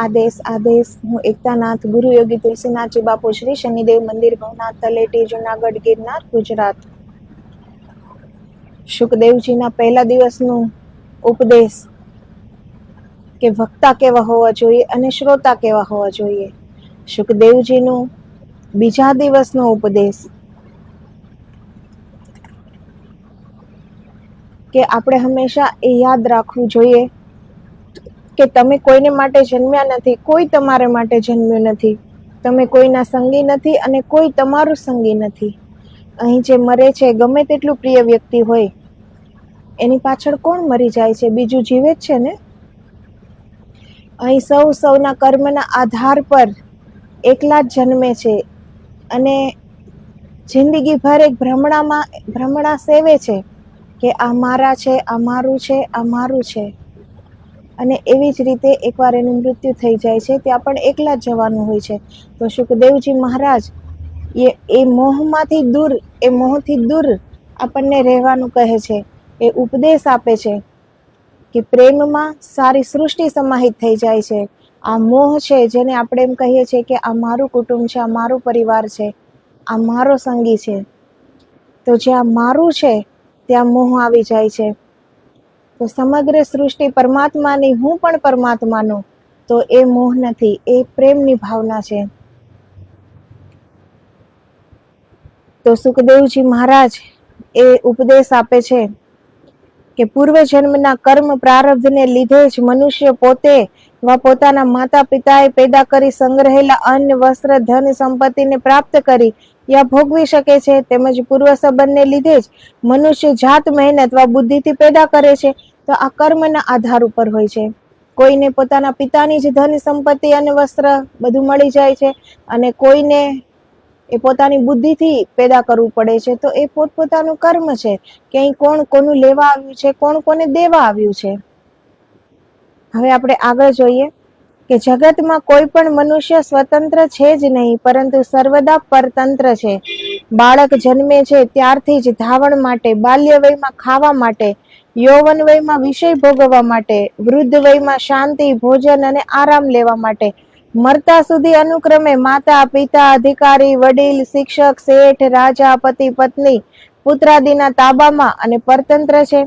આદેશ હું એકતાનાથ ગુરુ યોગી તુલસીનાથજી બાપુ શ્રી શનિદેવ મંદિર ભવનાથ તલેટી જુનાગઢ ગિરનાર ગુજરાત. સુખદેવજીના પહેલા દિવસનું ઉપદેશ કે વક્તા કેવા હોવા જોઈએ અને શ્રોતા કેવા હોવા જોઈએ. સુખદેવજીનું બીજા દિવસનો ઉપદેશ કે આપણે હંમેશા એ યાદ રાખવું જોઈએ કે તમે કોઈને માટે જન્મ્યા નથી, કોઈ તમારે માટે જન્મ્યું નથી. તમે કોઈના સંગી નથી અને કોઈ તમારું સંગી નથી. અહીં જે મરે છે, ગમે તેટલું પ્રિય વ્યક્તિ હોય, એની પાછળ કોણ મરી જાય છે? બીજું જીવે જ છે ને. અહીં સૌના કર્મના આધાર પર એકલા જ જન્મે છે અને જિંદગીભર એક ભ્રમણા સેવે છે કે આ મારા છે, આ મારું છે, આ મારું છે. અને એવી જ રીતે એકવાર એનું મૃત્યુ થઈ જાય છે, ત્યાં પણ એકલા જ જવાનું હોય છે. તો સુખદેવજી મહારાજ એ મોહથી દૂર આપણને રહેવાનું કહે છે. એ ઉપદેશ આપે છે કે પ્રેમમાં સારી સૃષ્ટિ સમાહિત થઈ જાય છે. આ મોહ છે, જેને આપણે એમ કહીએ છીએ કે આ મારું કુટુંબ છે, આ મારું પરિવાર છે, આ મારો સંગી છે. તો જ્યાં મારું છે ત્યાં મોહ આવી જાય છે. તો સમગ્ર સૃષ્ટિ પરમાત્માની, હું પણ પરમાત્માનો, તો એ મોહ નથી, એ પ્રેમની ભાવના છે. તો સુખદેવજી મહારાજ એ ઉપદેશ આપે છે કે પૂર્વ જન્મના કર્મ પ્રારબ્ધને લીધે જ મનુષ્ય પોતે પોતાના માતા પિતાએ પેદા કરી સંગ્રહેલા અન્ન, વસ્ત્ર, ધન, સંપત્તિને પ્રાપ્ત કરી યા ભોગવી શકે છે. તેમજ પૂર્વ સંબંધને લીધે જ મનુષ્ય જાત મહેનત બુદ્ધિથી પેદા કરે છે. તો આ કર્મના આધાર ઉપર હોય છે. કોઈને પોતાના પિતાની જ ધન, સંપત્તિ અને વસ્ત્ર બધું મળી જાય છે અને કોઈને એ પોતાની બુદ્ધિથી પેદા કરવું પડે છે. તો એ પોતપોતાનું કર્મ છે કે અહીં કોણ કોનું લેવા આવ્યું છે, કોણ કોને દેવા આવ્યું છે. હવે આપણે આગળ જોઈએ કે જગતમાં કોઈ પણ મનુષ્ય સ્વતંત્ર છે જ નહીં, પરંતુ સર્વદા પરતંત્ર છે. બાળક જન્મે છે ત્યારથી જ ધાવણ માટે, બાલ્ય વયમાં ખાવા માટે, યૌવન વયમાં વિષય ભોગવવા માટે, વૃદ્ધ વયમાં શાંતિ, ભોજન અને આરામ લેવા માટે, મરતા સુધી અનુક્રમે માતા, પિતા, અધિકારી, વડીલ, શિક્ષક, શેઠ, રાજા, પતિ, પત્ની, પુત્રાદિના તાબામાં અને પરતંત્ર છે.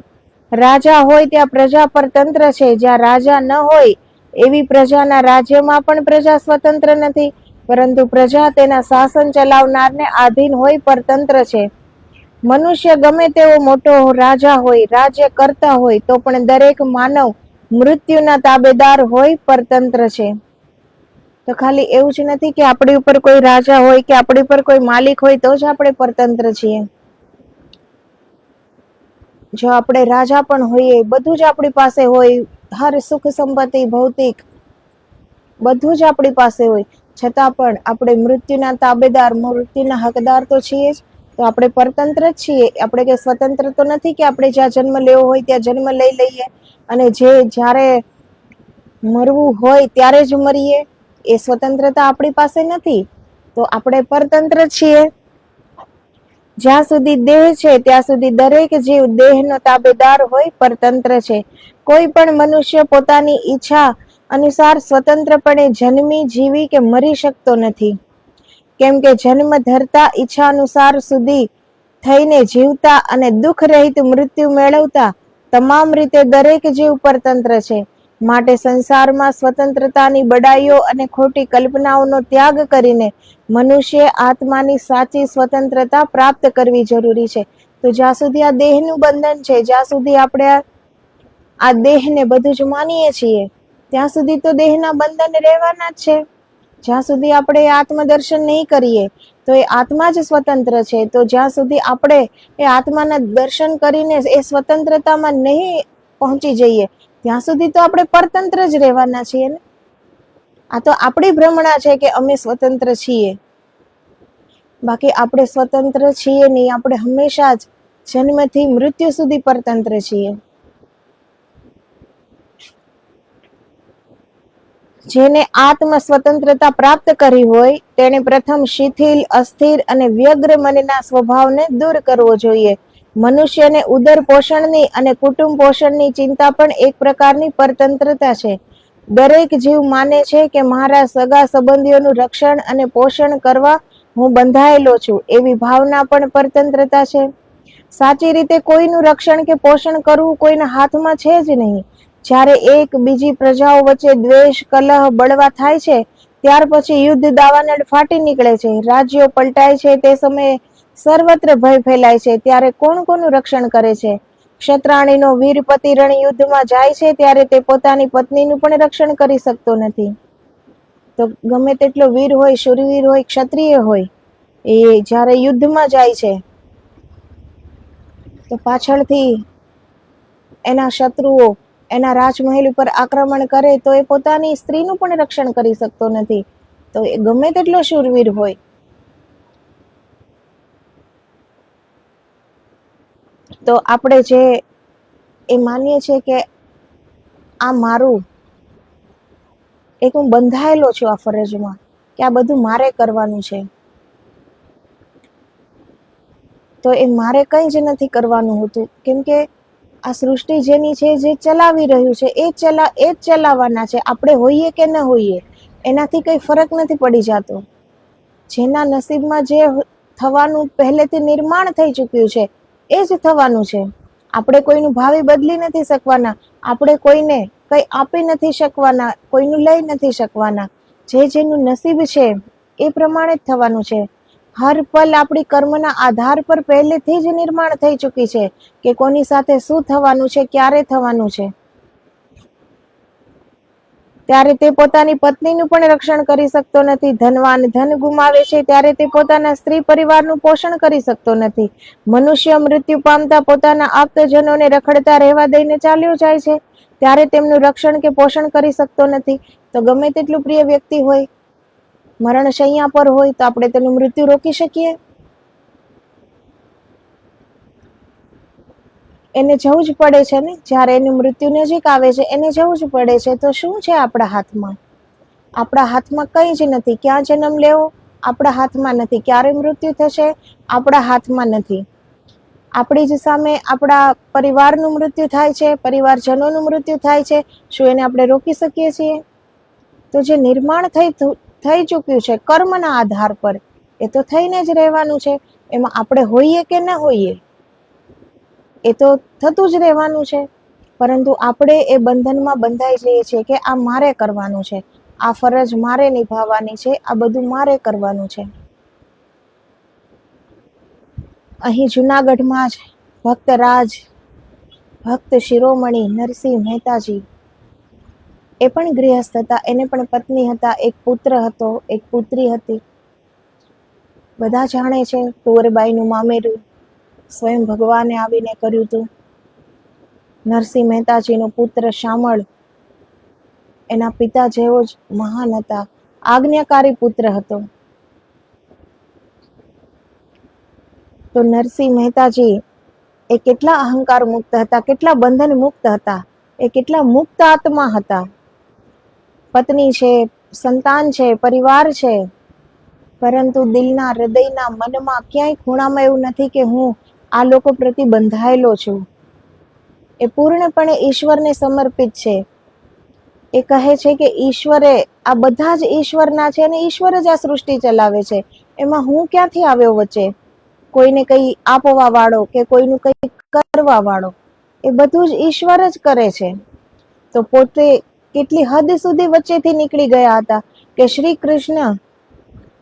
રાજા હોય ત્યાં પ્રજા પરતંત્ર છે. જ્યાં રાજા ન હોય એવી પ્રજાના રાજ્યમાં પણ પ્રજા સ્વતંત્ર નથી, પરંતુ પ્રજા તેના શાસન ચલાવનારને આધીન હોય પરતંત્ર છે. મનુષ્ય ગમે તેવો મોટો રાજા હોય, રાજ્ય કરતા હોય, તો પણ દરેક માનવ મૃત્યુના તાબેદાર હોય, પરતંત્ર છે. તો ખાલી એવું જ નથી કે આપણી ઉપર કોઈ રાજા હોય કે આપણી ઉપર કોઈ માલિક હોય તો જ આપણે પરતંત્ર છીએ. જો આપણે રાજા પણ હોઈએ, બધું જ આપણી પાસે હોય, હર સુખ સંપત્તિ ભૌતિક બધું જ આપણી પાસે હોય, છતાં પણ આપણે મૃત્યુના તાબેદાર, મૃત્યુના હકદાર તો છીએ જ. તો આપણે પરતંત્ર જ છીએ. આપણે કઈ સ્વતંત્ર તો નથી કે આપણે જ્યાં જન્મ લેવો હોય ત્યાં જન્મ લઈ લઈએ અને જ્યારે મરવું હોય ત્યારે જ મરીએ. એ સ્વતંત્રતા આપણી પાસે નથી. તો આપણે પરતંત્ર છીએ. જ્યાં સુધી દેહ છે ત્યાં સુધી દરેક જીવ દેહનો તાબેદાર હોય, પરતંત્ર છે. કોઈ પણ મનુષ્ય પોતાની ઈચ્છા અનુસાર સ્વતંત્રપણે જન્મી, જીવી કે મરી શકતો નથી. કેમ કે જન્મ ધરતા ઈચ્છા અનુસાર સુધી થઈને જીવતા અને દુઃખ રહિત મૃત્યુ મેળવતા તમામ રીતે દરેક જીવ પરતંત્ર છે. માટે સંસારમાં સ્વતંત્રતાની બડાઈઓ અને ખોટી કલ્પનાઓનો ત્યાગ કરીને મનુષ્ય આત્માની સાચી સ્વતંત્રતા પ્રાપ્ત કરવી જરૂરી છે. તો જ્યાં સુધી આ દેહનું બંધન છે, જ્યાં સુધી આપણે આ દેહને બધું જ માનીએ છીએ, ત્યાં સુધી તો દેહના બંધન રહેવાના જ છે. જ્યાં સુધી આપણે આત્મદર્શન નહીં કરીએ તો એ આત્મા જ સ્વતંત્ર છે. તો જ્યાં સુધી આપણે એ આત્માના દર્શન કરીને એ સ્વતંત્રતામાં નહીં પહોંચી જઈએ, ત્યાં સુધી તો આપણે પરતંત્ર જ રહેવાના છીએ ને. આ તો આપણી ભ્રમણા છે કે અમે સ્વતંત્ર છીએ. બાકી આપણે સ્વતંત્ર છીએ નહીં. આપણે હંમેશા જ જન્મથી મૃત્યુ સુધી પરતંત્ર છીએ. જેને આત્મ સ્વતંત્રતા પ્રાપ્ત કરી હોય તેને પ્રથમ શિથિલ, અસ્થિર અને વ્યગ્ર મનના સ્વભાવને દૂર કરવો જોઈએ. મનુષ્યને ઉદર પોષણની અને કુટુંબ પોષણની ચિંતા પણ એક પ્રકારની પરતંત્રતા છે. દરેક જીવ માને છે કે મારા સગા સંબંધીઓનું રક્ષણ અને પોષણ કરવા હું બંધાયેલો છું, એવી ભાવના પણ પરતંત્રતા છે. સાચી રીતે કોઈનું રક્ષણ કે પોષણ કરવું કોઈના હાથમાં છે જ નહીં. જ્યારે એક બીજી પ્રજાઓ વચ્ચે દ્વેષ, કલહ, બળવા થાય છે, ત્યાર પછી યુદ્ધ દાવાનળ ફાટી નીકળે છે, રાજ્યો પલટાય છે, તે સમયે સર્વત્ર ભય ફેલાય છે, ત્યારે કોણ કોનું રક્ષણ કરે છે? ક્ષત્રાણીનો વીર પતિ રણયુદ્ધમાં જાય છે ત્યારે તે પોતાની પત્નીનું પણ રક્ષણ કરી શકતો નથી. તો ગમે તેટલો વીર હોય, શૂરવીર હોય, ક્ષત્રિય હોય, એ જ્યારે યુદ્ધમાં જાય છે તો પાછળથી એના શત્રુઓ એના રાજમહેલ ઉપર આક્રમણ કરે તો એ પોતાની સ્ત્રીનું પણ રક્ષણ કરી શકતો નથી. તો એ ગમે તેટલો શૂરવીર હોય. તો આપણે જે એ માનીએ છીએ કે આ મારું, એક હું બંધાયેલો છું આ ફરજમાં કે આ બધું મારે કરવાનું છે, તો એ મારે કંઈ જ નથી કરવાનું હોતું. કેમ કે આ સૃષ્ટિ જેની છે, જે ચલાવી રહ્યું છે, એ જ ચલાવવાના છે. આપણે હોઈએ કે ન હોઈએ એનાથી કંઈ ફરક નથી પડી જતો. જેના નસીબમાં જે થવાનું પહેલેથી નિર્માણ થઈ ચૂક્યું છે એ જ થવાનું છે. આપણે કોઈનું ભાવિ બદલી નથી શકવાના, આપણે કોઈને કંઈ આપી નથી શકવાના, કોઈનું લઈ નથી શકવાના. જેનું નસીબ છે એ પ્રમાણે જ થવાનું છે. હર પલ આપણી કર્મના આધાર પર પહેલેથી જ નિર્માણ થઈ ચૂકી છે કે કોની સાથે શું થવાનું છે, ક્યારે થવાનું છે. ત્યારે તે પોતાની પત્નીનું પણ રક્ષણ કરી શકતો નથી. ધનવાન ધન ગુમાવે છે ત્યારે તે પોતાના સ્ત્રી પરિવારનું પોષણ કરી શકતો નથી. મનુષ્ય મૃત્યુ પામતા પોતાના આપ્તજનોને રખડતા રહેવા દઈને ચાલ્યો જાય છે ત્યારે તેમનું રક્ષણ કે પોષણ કરી શકતો નથી. તો ગમે તેટલું પ્રિય વ્યક્તિ હોય, મરણ શૈયા પર હોય, તો આપણે તેનું મૃત્યુ રોકી શકીએ? એને જવું જ પડે છે ને. જ્યારે એનું મૃત્યુ નજીક આવે છે એને જવું જ પડે છે. તો શું છે આપણા હાથમાં? આપણા હાથમાં કંઈ જ નથી. ક્યાં જન્મ લેવો આપણા હાથમાં નથી, ક્યારે મૃત્યુ થશે આપણા હાથમાં નથી. આપણી જ સામે આપણા પરિવારનું મૃત્યુ થાય છે, પરિવારજનોનું મૃત્યુ થાય છે. શું એને આપણે રોકી શકીએ છીએ? તો જે નિર્માણ થઈ ચૂક્યું છે કર્મના આધાર પર, એ તો થઈને જ રહેવાનું છે. એમાં આપણે હોઈએ કે ન હોઈએ એ તો થતું જ રહેવાનું છે. પરંતુ આપણે એ બંધનમાં બંધાઈ જઈએ છીએ કે આ મારે કરવાનું છે, આ ફરજ મારે નિભાવવાની છે, આ બધું મારે કરવાનું છે. અહીં જુનાગઢમાં જ ભક્તરાજ, ભક્ત શિરોમણી નરસિંહ મહેતાજી, એ પણ ગૃહસ્થ હતા. એને પણ પત્ની હતા, એક પુત્ર હતો, એક પુત્રી હતી. બધા જાણે છે કુંવરબાઈનું મામેરું સ્વયં ભગવાને આવીને કર્યું હતું. નરસિંહ મહેતાજીનો પુત્ર શામળ એના પિતા જેવો જ મહાન હતા, આજ્ઞાકારી પુત્ર હતો. તો નરસિંહ મહેતાજી એ કેટલા અહંકાર મુક્ત હતા, કેટલા બંધન મુક્ત હતા, એ કેટલા મુક્ત આત્મા હતા. પત્ની છે, સંતાન છે, પરિવાર છે, પરંતુ દિલના, હૃદયના, મનમાં ક્યાંય ખૂણામાં એવું નથી કે હું આ લોકો પ્રતિ બંધાયેલો છું. એ પૂર્ણપણે ઈશ્વરને સમર્પિત છે. એ કહે છે કે ઈશ્વરે, આ બધા જ ઈશ્વરના છે અને ઈશ્વર જ આ સૃષ્ટિ ચલાવે છે. એમાં હું ક્યાંથી આવ્યો વચ્ચે? કોઈને કંઈ આપવા વાળો કે કોઈનું કંઈ કરવા વાળો, એ બધું જ ઈશ્વર જ કરે છે. તો પોતે કેટલી હદ સુધી વચ્ચેથી નીકળી ગયા હતા કે શ્રી કૃષ્ણ,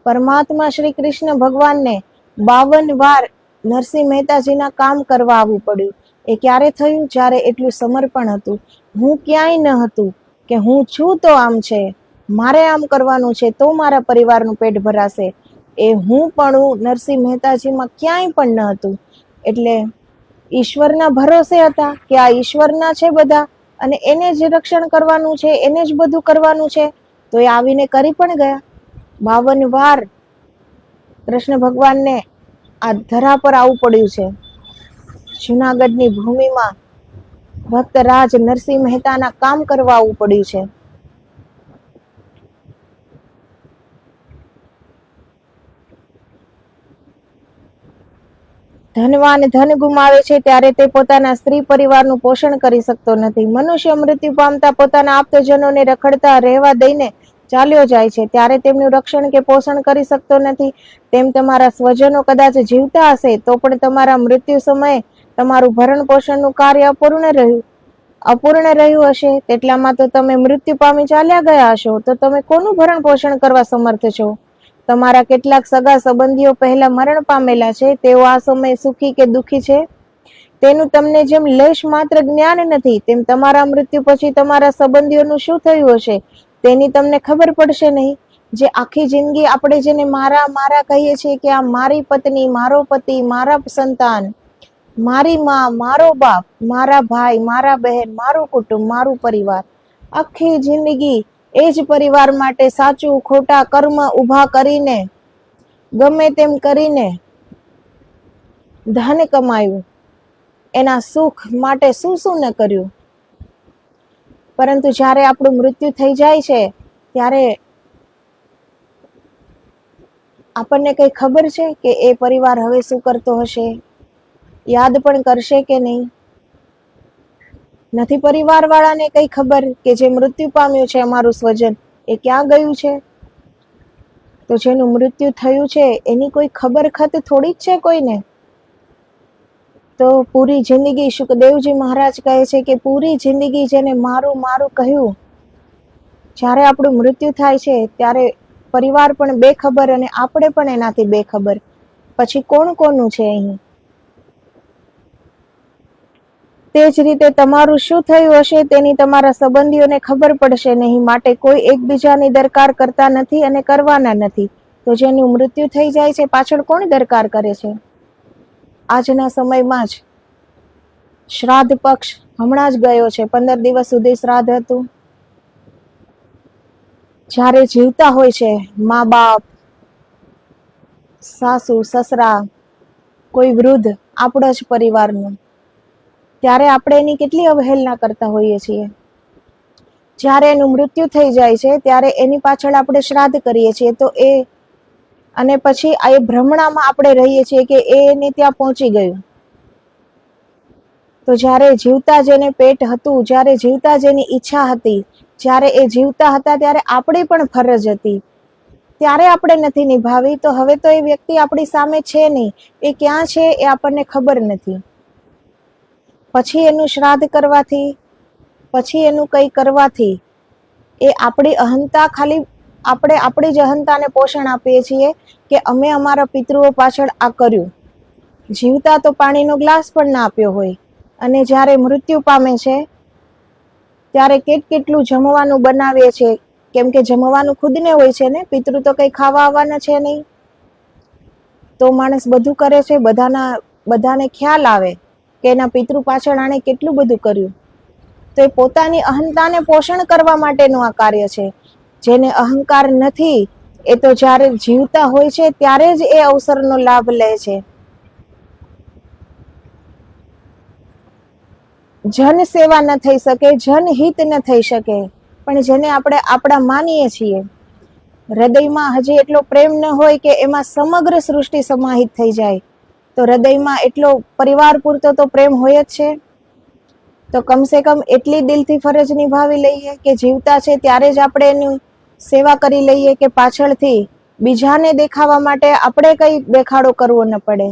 પરમાત્મા શ્રી કૃષ્ણ ભગવાનને 52 વાર નરસિંહ મહેતાજીના કામ કરવા આવવું પડ્યું. એ ક્યારે થયું? જ્યારે એટલું સમર્પણ હતું. હું ક્યાંય ન હતું કે હું છું તો આમ છે, મારે આમ કરવાનું છે તો મારા પરિવારનું પેટ ભરાશે. એ હું પણ નરસિંહ મહેતાજીમાં ક્યાંય પણ ન હતું. એટલે ઈશ્વરના ભરોસે હતા કે આ ઈશ્વરના છે બધા અને એને જ રક્ષણ કરવાનું છે, એને જ બધું કરવાનું છે. તો એ આવીને કરી પણ ગયા. 52 વાર કૃષ્ણ ભગવાનને આ ધરા પર આવવું પડ્યું છે. જુનાગઢની ભૂમિમાં ભક્તરાજ નરસિંહ મહેતાના કામ કરવા આવવું પડ્યું છે. ધનવાન ધન ગુમાવે છે ત્યારે તે પોતાના સ્ત્રી પરિવારનું પોષણ કરી શકતો નથી. મનુષ્ય મૃત્યુ પામતા પોતાના આપ્તજનોને રખડતા રહેવા દઈને ચાલ્યો જાય છે ત્યારે તેમનું રક્ષણ કે પોષણ કરી શકતો નથી. તેમ તમારા સ્વજનો કદાચ જીવતા હશે તો પણ તમારા મૃત્યુ સમયે તમારું ભરણ પોષણનું કાર્ય અપૂર્ણ રહ્યું હશે. તેટલામાં તો તમે મૃત્યુ પામી ચાલ્યા ગયા હશો. તો તમે કોનું ભરણ પોષણ કરવા સમર્થ છો? તમારા કેટલાક સગા સંબંધીઓ પહેલા મરણ પામેલા છે. તેઓ આ સમયે સુખી કે દુઃખી છે તેનું તમને જેમ લેશ માત્ર જ્ઞાન નથી, તેમ તમારા મૃત્યુ પછી તમારા સંબંધીઓનું શું થયું હશે તેની તમને ખબર પડશે નહીં. જે આખી જિંદગી આપણે જેને મારા મારા કહીએ છીએ કે આ મારી પત્ની, મારો પતિ, મારા સંતાન, મારી માં, મારો બાપ, મારા ભાઈ, મારા બહેન, મારું કુટુંબ, મારું પરિવાર, આખી જિંદગી એ જ પરિવાર માટે સાચું ખોટા કર્મ ઊભા કરીને ગમે તેમ કરીને ધન કમાયું, એના સુખ માટે શું શું ન કર્યું. પરંતુ જ્યારે આપણું મૃત્યુ થઈ જાય છે ત્યારે આપણને કઈ ખબર છે કે એ પરિવાર હવે શું કરતો હશે? યાદ પણ કરશે કે નહીં? નથી પરિવાર વાળાને કઈ ખબર કે જે મૃત્યુ પામ્યું છે અમારું સ્વજન એ ક્યાં ગયું છે? તો જેનું મૃત્યુ થયું છે એની કોઈ ખબર ખત થોડી જ છે કોઈને? તો પૂરી જિંદગી સુખદેવજી મહારાજ કહે છે કે પૂરી જિંદગી જેને મારું મારું કહ્યું, જ્યારે આપણું મૃત્યુ થાય છે ત્યારે પરિવાર પણ બેખબર અને આપણે પણ એનાથી બેખબર. પછી કોણ કોનું છે અહીં? તે જ રીતે તમારું શું થયું હશે તેની તમારા સંબંધીઓને ખબર પડશે નહીં. માટે કોઈ એકબીજાની દરકાર કરતા નથી અને કરવાના નથી. તો જેનું મૃત્યુ થઈ જાય છે પાછળ કોણ દરકાર કરે છે? આજના સમયમાં જ શ્રાદ્ધ પક્ષ હમણાં જ ગયો છે. 15 દિવસ સુધી શ્રાદ્ધ હતું. જ્યારે જીવતા હોય છે મા બાપ, સાસુ સસરા, કોઈ વૃદ્ધ આપણા જ પરિવારનું, ત્યારે આપણે એની કેટલી અવહેલના કરતા હોઈએ છીએ. જ્યારે એનું મૃત્યુ થઈ જાય છે ત્યારે એની પાછળ આપણે શ્રાદ્ધ કરીએ છીએ. તો એ અને પછી આ ભ્રમણામાં આપણે રહીએ છીએ કે એને ત્યાં પહોંચી ગયું. તો જ્યારે જીવતા જેને પેટ હતું, જ્યારે જીવતા જેની ઈચ્છા હતી, જ્યારે એ જીવતા હતા ત્યારે આપણી પણ ફરજ હતી, ત્યારે આપણે નથી નિભાવી. તો હવે તો એ વ્યક્તિ આપણી સામે છે નહીં, એ ક્યાં છે એ આપણને ખબર નથી. પછી એનું શ્રાદ્ધ કરવાથી, પછી એનું કંઈ કરવાથી એ આપણી અહંતા, ખાલી આપણે આપણી જ અહંતાને પોષણ આપીએ છીએ કે અમે અમારા પિતૃઓ પાછળ આ કર્યું. જીવતા તો પાણીનો ગ્લાસ પણ ના આપ્યો હોય અને જ્યારે મૃત્યુ પામે છે ત્યારે કેટલું જમવાનું બનાવીએ છે, કેમ કે જમવાનું ખુદને હોય છે ને, પિતૃ તો કઈ ખાવા આવવાના છે નહીં. તો માણસ બધું કરે છે, બધાને ખ્યાલ આવે કે એના પિતૃ પાછળ આણે કેટલું બધું કર્યું. તો એ પોતાની અહંતાને પોષણ કરવા માટેનું આ કાર્ય છે. જેને અહંકાર નથી એ તો જ્યારે જીવતા હોય છે ત્યારે જ એ અવસરનો લાભ લે છે. જન સેવા ન થઈ શકે, જનહિત ન થઈ શકે, પણ જેને આપણે આપણા માનીએ છીએ, હૃદયમાં હજી એટલો પ્રેમ ન હોય કે એમાં સમગ્ર સૃષ્ટિ સમાહિત થઈ જાય, તો હૃદયમાં એટલો પરિવાર પૂરતો તો પ્રેમ હોય જ છે. તો કમસે કમ એટલી દિલથી ફરજ નિભાવી લઈએ કે જીવતા છે ત્યારે જ આપણે એની સેવા કરી લઈએ કે પાછળથી બીજાને દેખાવા માટે આપણે કઈ દેખાડો કરવો ન પડે.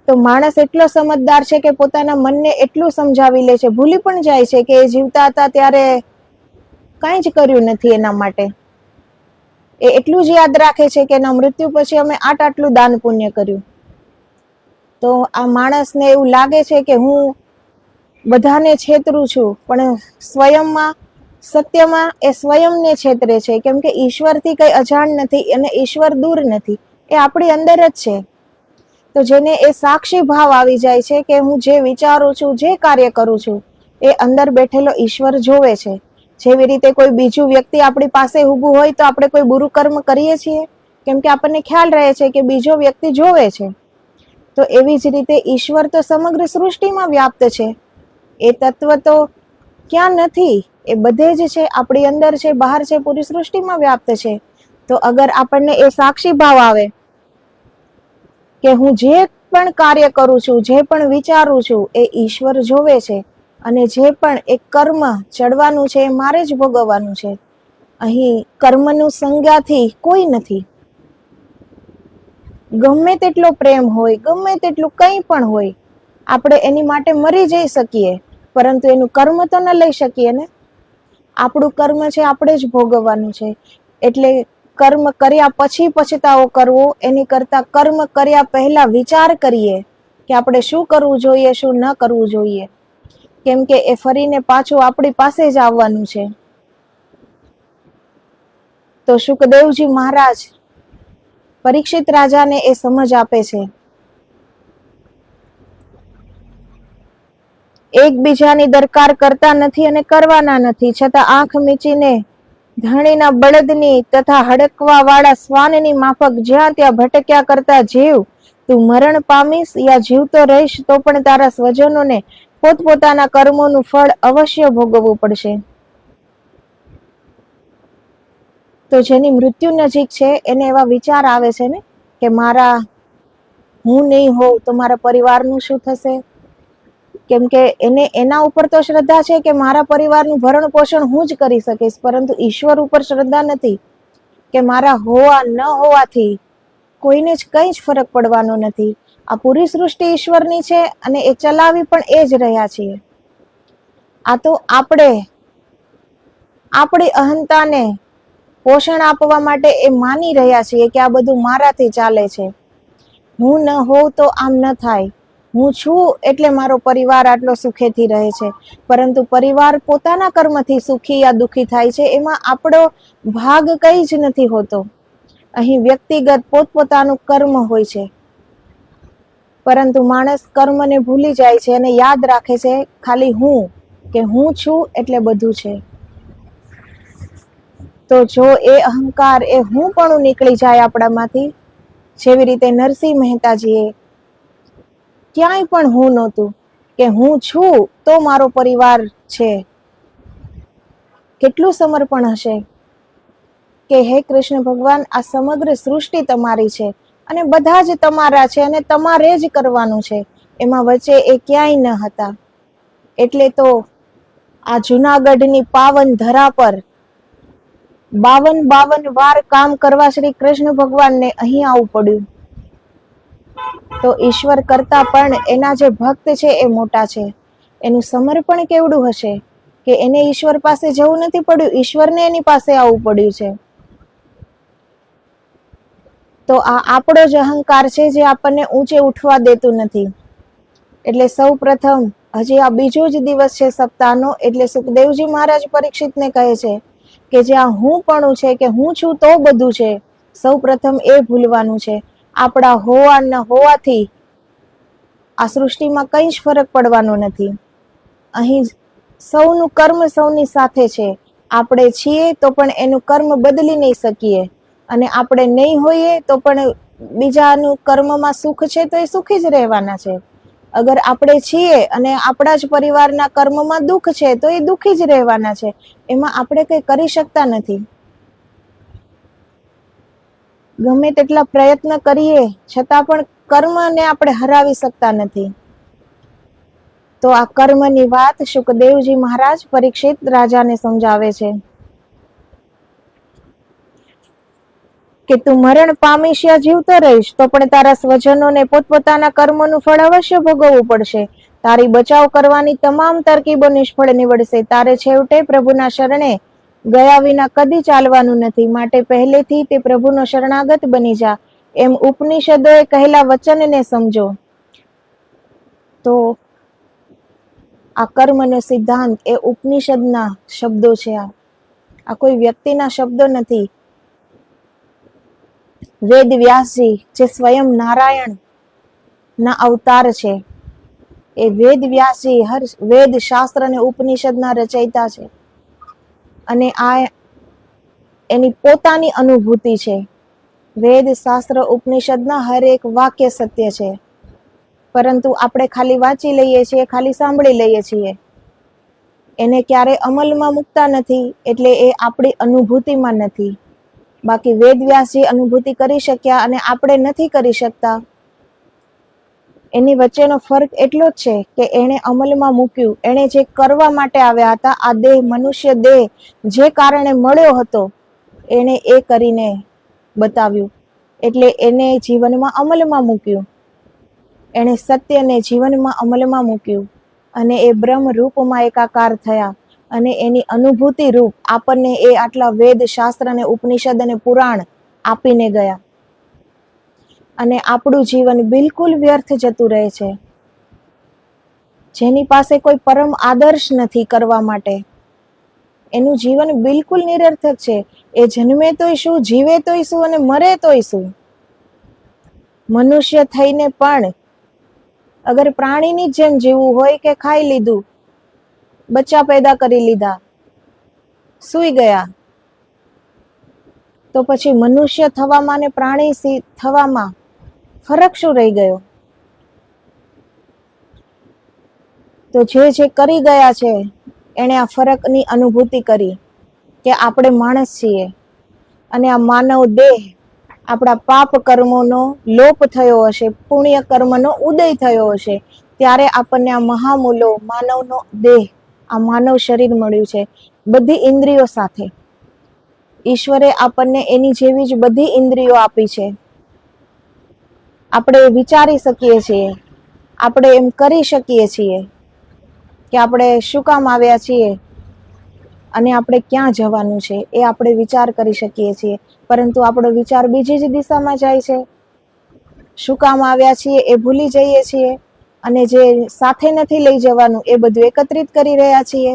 તો માણસ એટલો સમજદાર છે કે પોતાના મનને એટલું સમજાવી લે છે, ભૂલી પણ જાય છે કે એ જીવતા હતા ત્યારે કાંઈ જ કર્યું નથી એના માટે. એ એટલું જ યાદ રાખે છે કે એના મૃત્યુ પછી અમે આટલું દાન પુણ્ય કર્યું. તો આ માણસને એવું લાગે છે કે હું બધાને છેતરું છું, પણ સ્વયંમાં સત્યમાં એ સ્વયંને છેતરે છે. કેમ કે ઈશ્વરથી કઈ અજાણ નથી અને ઈશ્વર દૂર નથી, એ આપણી અંદર જ છે. તો જેને એ સાક્ષી ભાવ આવી જાય છે કે હું જે વિચારું છું, જે કાર્ય કરું છું, એ અંદર બેઠેલો ઈશ્વર જોવે છે. જેવી રીતે કોઈ બીજું વ્યક્તિ આપણી પાસે ઊભું હોય તો આપણે કોઈ બુરું કર્મ કરીએ છીએ, કેમ કે આપણને ખ્યાલ રહે છે કે બીજો વ્યક્તિ જોવે છે. તો એવી જ રીતે ઈશ્વર તો સમગ્ર સૃષ્ટિમાં વ્યાપ્ત છે. એ તત્વ તો ક્યાં નથી, એ બધે જ છે, આપણી અંદર છે, બહાર છે, પૂરી સૃષ્ટિમાં વ્યાપ્ત છે. તો અગર આપણને એ સાક્ષી ભાવ આવે કે હું જે પણ કાર્ય કરું છું, જે પણ વિચારું છું, એ ઈશ્વર જોવે છે અને જે પણ એક કર્મ ચડવાનું છે એ મારે જ ભોગવવાનું છે. અહીં કર્મનું સંજ્ઞાથી કોઈ નથી. ગમે તેટલો પ્રેમ હોય, ગમે તેટલું કંઈ પણ હોય, આપણે એની માટે મરી જઈ શકીએ, પરંતુ એનું કર્મ તો ન લઈ શકીએ ને. આપણું કર્મ છે આપણે જ ભોગવવાનું છે. એટલે કર્મ કર્યા પછી પછતાવો કરવો એની કરતા કર્મ કર્યા પહેલા વિચાર કરીએ કે આપણે શું કરવું જોઈએ, શું ન કરવું જોઈએ, કેમ કે એ ફરીને પાછું આપણી પાસે જ આવવાનું છે. તો શુકદેવજી મહારાજ પરીક્ષિત રાજાને એ સમજ આપે છે. એકબીજાની દરકાર કરતા નથી અને કરવાના નથી, છતાં આંખ મીચીને ધણીના બળદની તથા હડકવા વાળા શ્વાનની માફક જ્યાં ત્યાં ભટક્યા કરતા જીવ, તું મરણ પામીશ યા જીવતો રહીશ તો પણ તારા સ્વજનોને પોતપોતાના કર્મોનું ફળ અવશ્ય ભોગવવું પડશે. તો જેની મૃત્યુ નજીક છે એને એવા વિચાર આવે છે ને કે હું નહીં હોઉં તો મારા પરિવારનું શું થશે? કેમ કે એને એના ઉપર તો શ્રદ્ધા છે કે મારા પરિવારનું ભરણ પોષણ હું જ કરી શકીશ, પરંતુ ઈશ્વર ઉપર શ્રદ્ધા નથી કે મારા હોવા ન હોવાથી કોઈને જ કંઈ જ ફરક પડવાનો નથી. આ પૂરી સૃષ્ટિ ઈશ્વરની છે અને એ ચલાવી પણ એ જ રહ્યા છીએ. આ તો આપણી અહંતાને પોષણ આપવા માટે એ માની રહ્યા છીએ કે આ બધું મારાથી ચાલે છે. હું ન હોઉં તો આમ ન થાય. હું છું એટલે મારો પરિવાર આટલો સુખેથી રહે છે. પરંતુ પરિવાર પોતાના કર્મથી સુખી યા દુખી થાય છે, એમાં આપણો ભાગ કંઈ જ નથી હોતો. અહીં વ્યક્તિગત પોતપોતાનું કર્મ હોય છે, પરંતુ માણસ કર્મને ભૂલી જાય છે અને યાદ રાખે છે ખાલી હું છું એટલે બધું છે. તો જો એ અહંકાર, એ હું પણ નીકળી જાય આપણામાંથી, જેવી રીતે નરસિંહ મહેતાજીએ ક્યાંય પણ હું નહોતું, કે હું છું તો મારો પરિવાર છે. કેટલું સમર્પણ હશે કે હે કૃષ્ણ ભગવાન, આ સમગ્ર સૃષ્ટિ તમારી છે અને બધા જ તમારા છે અને તમારે જ કરવાનું છે. એમાં વચ્ચે એ ક્યાંય ન હતા. એટલે તો આ જુનાગઢની પાવન ધરા પર 52 વાર કામ કરવા શ્રી કૃષ્ણ ભગવાનને અહીં આવવું પડ્યું. તો ઈશ્વર કરતા પણ એના જે ભક્ત છે એ મોટા છે. એનું સમર્પણ કેવડું હશે કે એને ઈશ્વર પાસે જવું નથી પડ્યું, ઈશ્વરને એની પાસે આવવું પડ્યું છે. તો આ આપણો જ અહંકાર છે જે આપણને ઊંચે ઉઠવા દેતું નથી. એટલે સૌ પ્રથમ હજી આ બીજો જ દિવસ છે સપ્તાહનો, એટલે સુખદેવજી મહારાજ પરીક્ષિતને કહે છે કે જ્યાં હું પણ છે કે હું છું તો બધું છે, સૌ પ્રથમ એ ભૂલવાનું છે. આપણા હોવા ન હોવાથી આ સૃષ્ટિમાં કંઈ જ ફરક પડવાનો નથી. અહીં સૌનું કર્મ સૌની સાથે છે. આપણે છીએ તો પણ એનું કર્મ બદલી નહીં શકીએ, અને આપણે નહીં હોઈએ તો પણ બીજાનું કર્મમાં સુખ છે તો એ સુખી જ રહેવાના છે. અગર આપણે છીએ અને આપણા જ પરિવારના કર્મમાં દુઃખ છે તો એ દુઃખી જ રહેવાના છે. એમાં આપણે કંઈ કરી શકતા નથી. ગમે તેટલા પ્રયત્ન કરીએ છતાં પણ કર્મને આપણે હરાવી શકતા નથી. તો આ કર્મની વાત શુકદેવજી મહારાજ પરીક્ષિત રાજાને સમજાવે છે કે તું મરણ પામીશ યા જીવતો રહીશ તો પણ તારા સ્વજનોને પોતપોતાના કર્મોનું ફળ અવશ્ય ભોગવવું પડશે. તારી બચાવ કરવાની તમામ તરકીબો નિષ્ફળ નીવડશે. તારે છેવટે પ્રભુના શરણે ગયા વિના કદી ચાલવાનું નથી. માટે પહેલેથી તે પ્રભુનો શરણાગત બની જા. એમ ઉપનિષદોએ કહેલા વચનને સમજો. તો આ કર્મનો સિદ્ધાંત એ ઉપનિષદના શબ્દો છે. આ કોઈ વ્યક્તિના શબ્દો નથી. વેદ વ્યાસજી જે સ્વયં નારાયણ ના અવતાર છે, એ વેદ વ્યાસજી હર વેદ શાસ્ત્ર અને ઉપનિષદના રચયિતા છે, અને આ એની પોતાની અનુભૂતિ છે. વેદ શાસ્ત્ર ઉપનિષદના હરેક વાક્ય સત્ય છે, પરંતુ આપણે ખાલી વાંચી લઈએ છીએ, ખાલી સાંભળી લઈએ છીએ, એને ક્યારે અમલમાં મૂકતા નથી. એટલે એ આપણી અનુભૂતિમાં નથી. બાકી વેદ વ્યાસજી અનુભૂતિ કરી શક્યા અને આપણે નથી કરી શકતા. એની વચ્ચેનો ફરક એટલો જ છે કે એણે અમલમાં મૂક્યું. એણે જે કરવા માટે આવ્યા હતા, આ દેહ, મનુષ્ય દેહ જે કારણે મળ્યો હતો, એણે એ કરીને બતાવ્યું. એટલે એને જીવનમાં અમલમાં મૂક્યું. એણે સત્યને જીવનમાં અમલમાં મૂક્યું અને એ બ્રહ્મ રૂપમાં એકાકાર થયા અને એની અનુભૂતિ રૂપ આપણને એ આટલા વેદ, શાસ્ત્ર અને ઉપનિષદ અને પુરાણ આપીને ગયા. અને આપણું જીવન બિલકુલ વ્યર્થ જતું રહે છે. જેની પાસે કોઈ પરમ આદર્શ નથી કરવા માટે, એનું જીવન બિલકુલ નિરર્થક છે. એ જન્મે તોય શું, જીવે તોય શું અને મરે તોય શું. મનુષ્ય થઈને પણ અગર પ્રાણીની જેમ જીવવું હોય કે ખાઈ લીધું, બચ્ચા પેદા કરી લીધા, સૂઈ ગયા, તો પછી મનુષ્ય થવામાં અને પ્રાણી થવામાં ફરક શું રહી ગયો? તો જે કરી ગયા છે એણે આ ફરકની અનુભૂતિ કરી કે આપણે માણસ છીએ અને આ માનવ દેહ આપણા પાપ કર્મોનો લોપ થયો હશે, પુણ્ય કર્મનો ઉદય થયો હશે, ત્યારે આપણને આ મહામૂલો માનવનો દેહ, આ માનવ શરીર મળ્યું છે, બધી ઇન્દ્રિયો સાથે. ઈશ્વરે આપણને એની જેવી જ બધી ઇન્દ્રિયો આપી છે. આપણે વિચારી શકીએ છીએ, આપણે એમ કરી શકીએ છીએ કે આપણે શું કામ આવ્યા છીએ અને આપણે ક્યાં જવાનું છે, એ આપણે વિચાર કરી શકીએ છીએ. પરંતુ આપણો વિચાર બીજી જ દિશામાં જાય છે. શું કામ આવ્યા છીએ એ ભૂલી જઈએ છીએ અને જે સાથે નથી લઈ જવાનું એ બધું એકત્રિત કરી રહ્યા છીએ.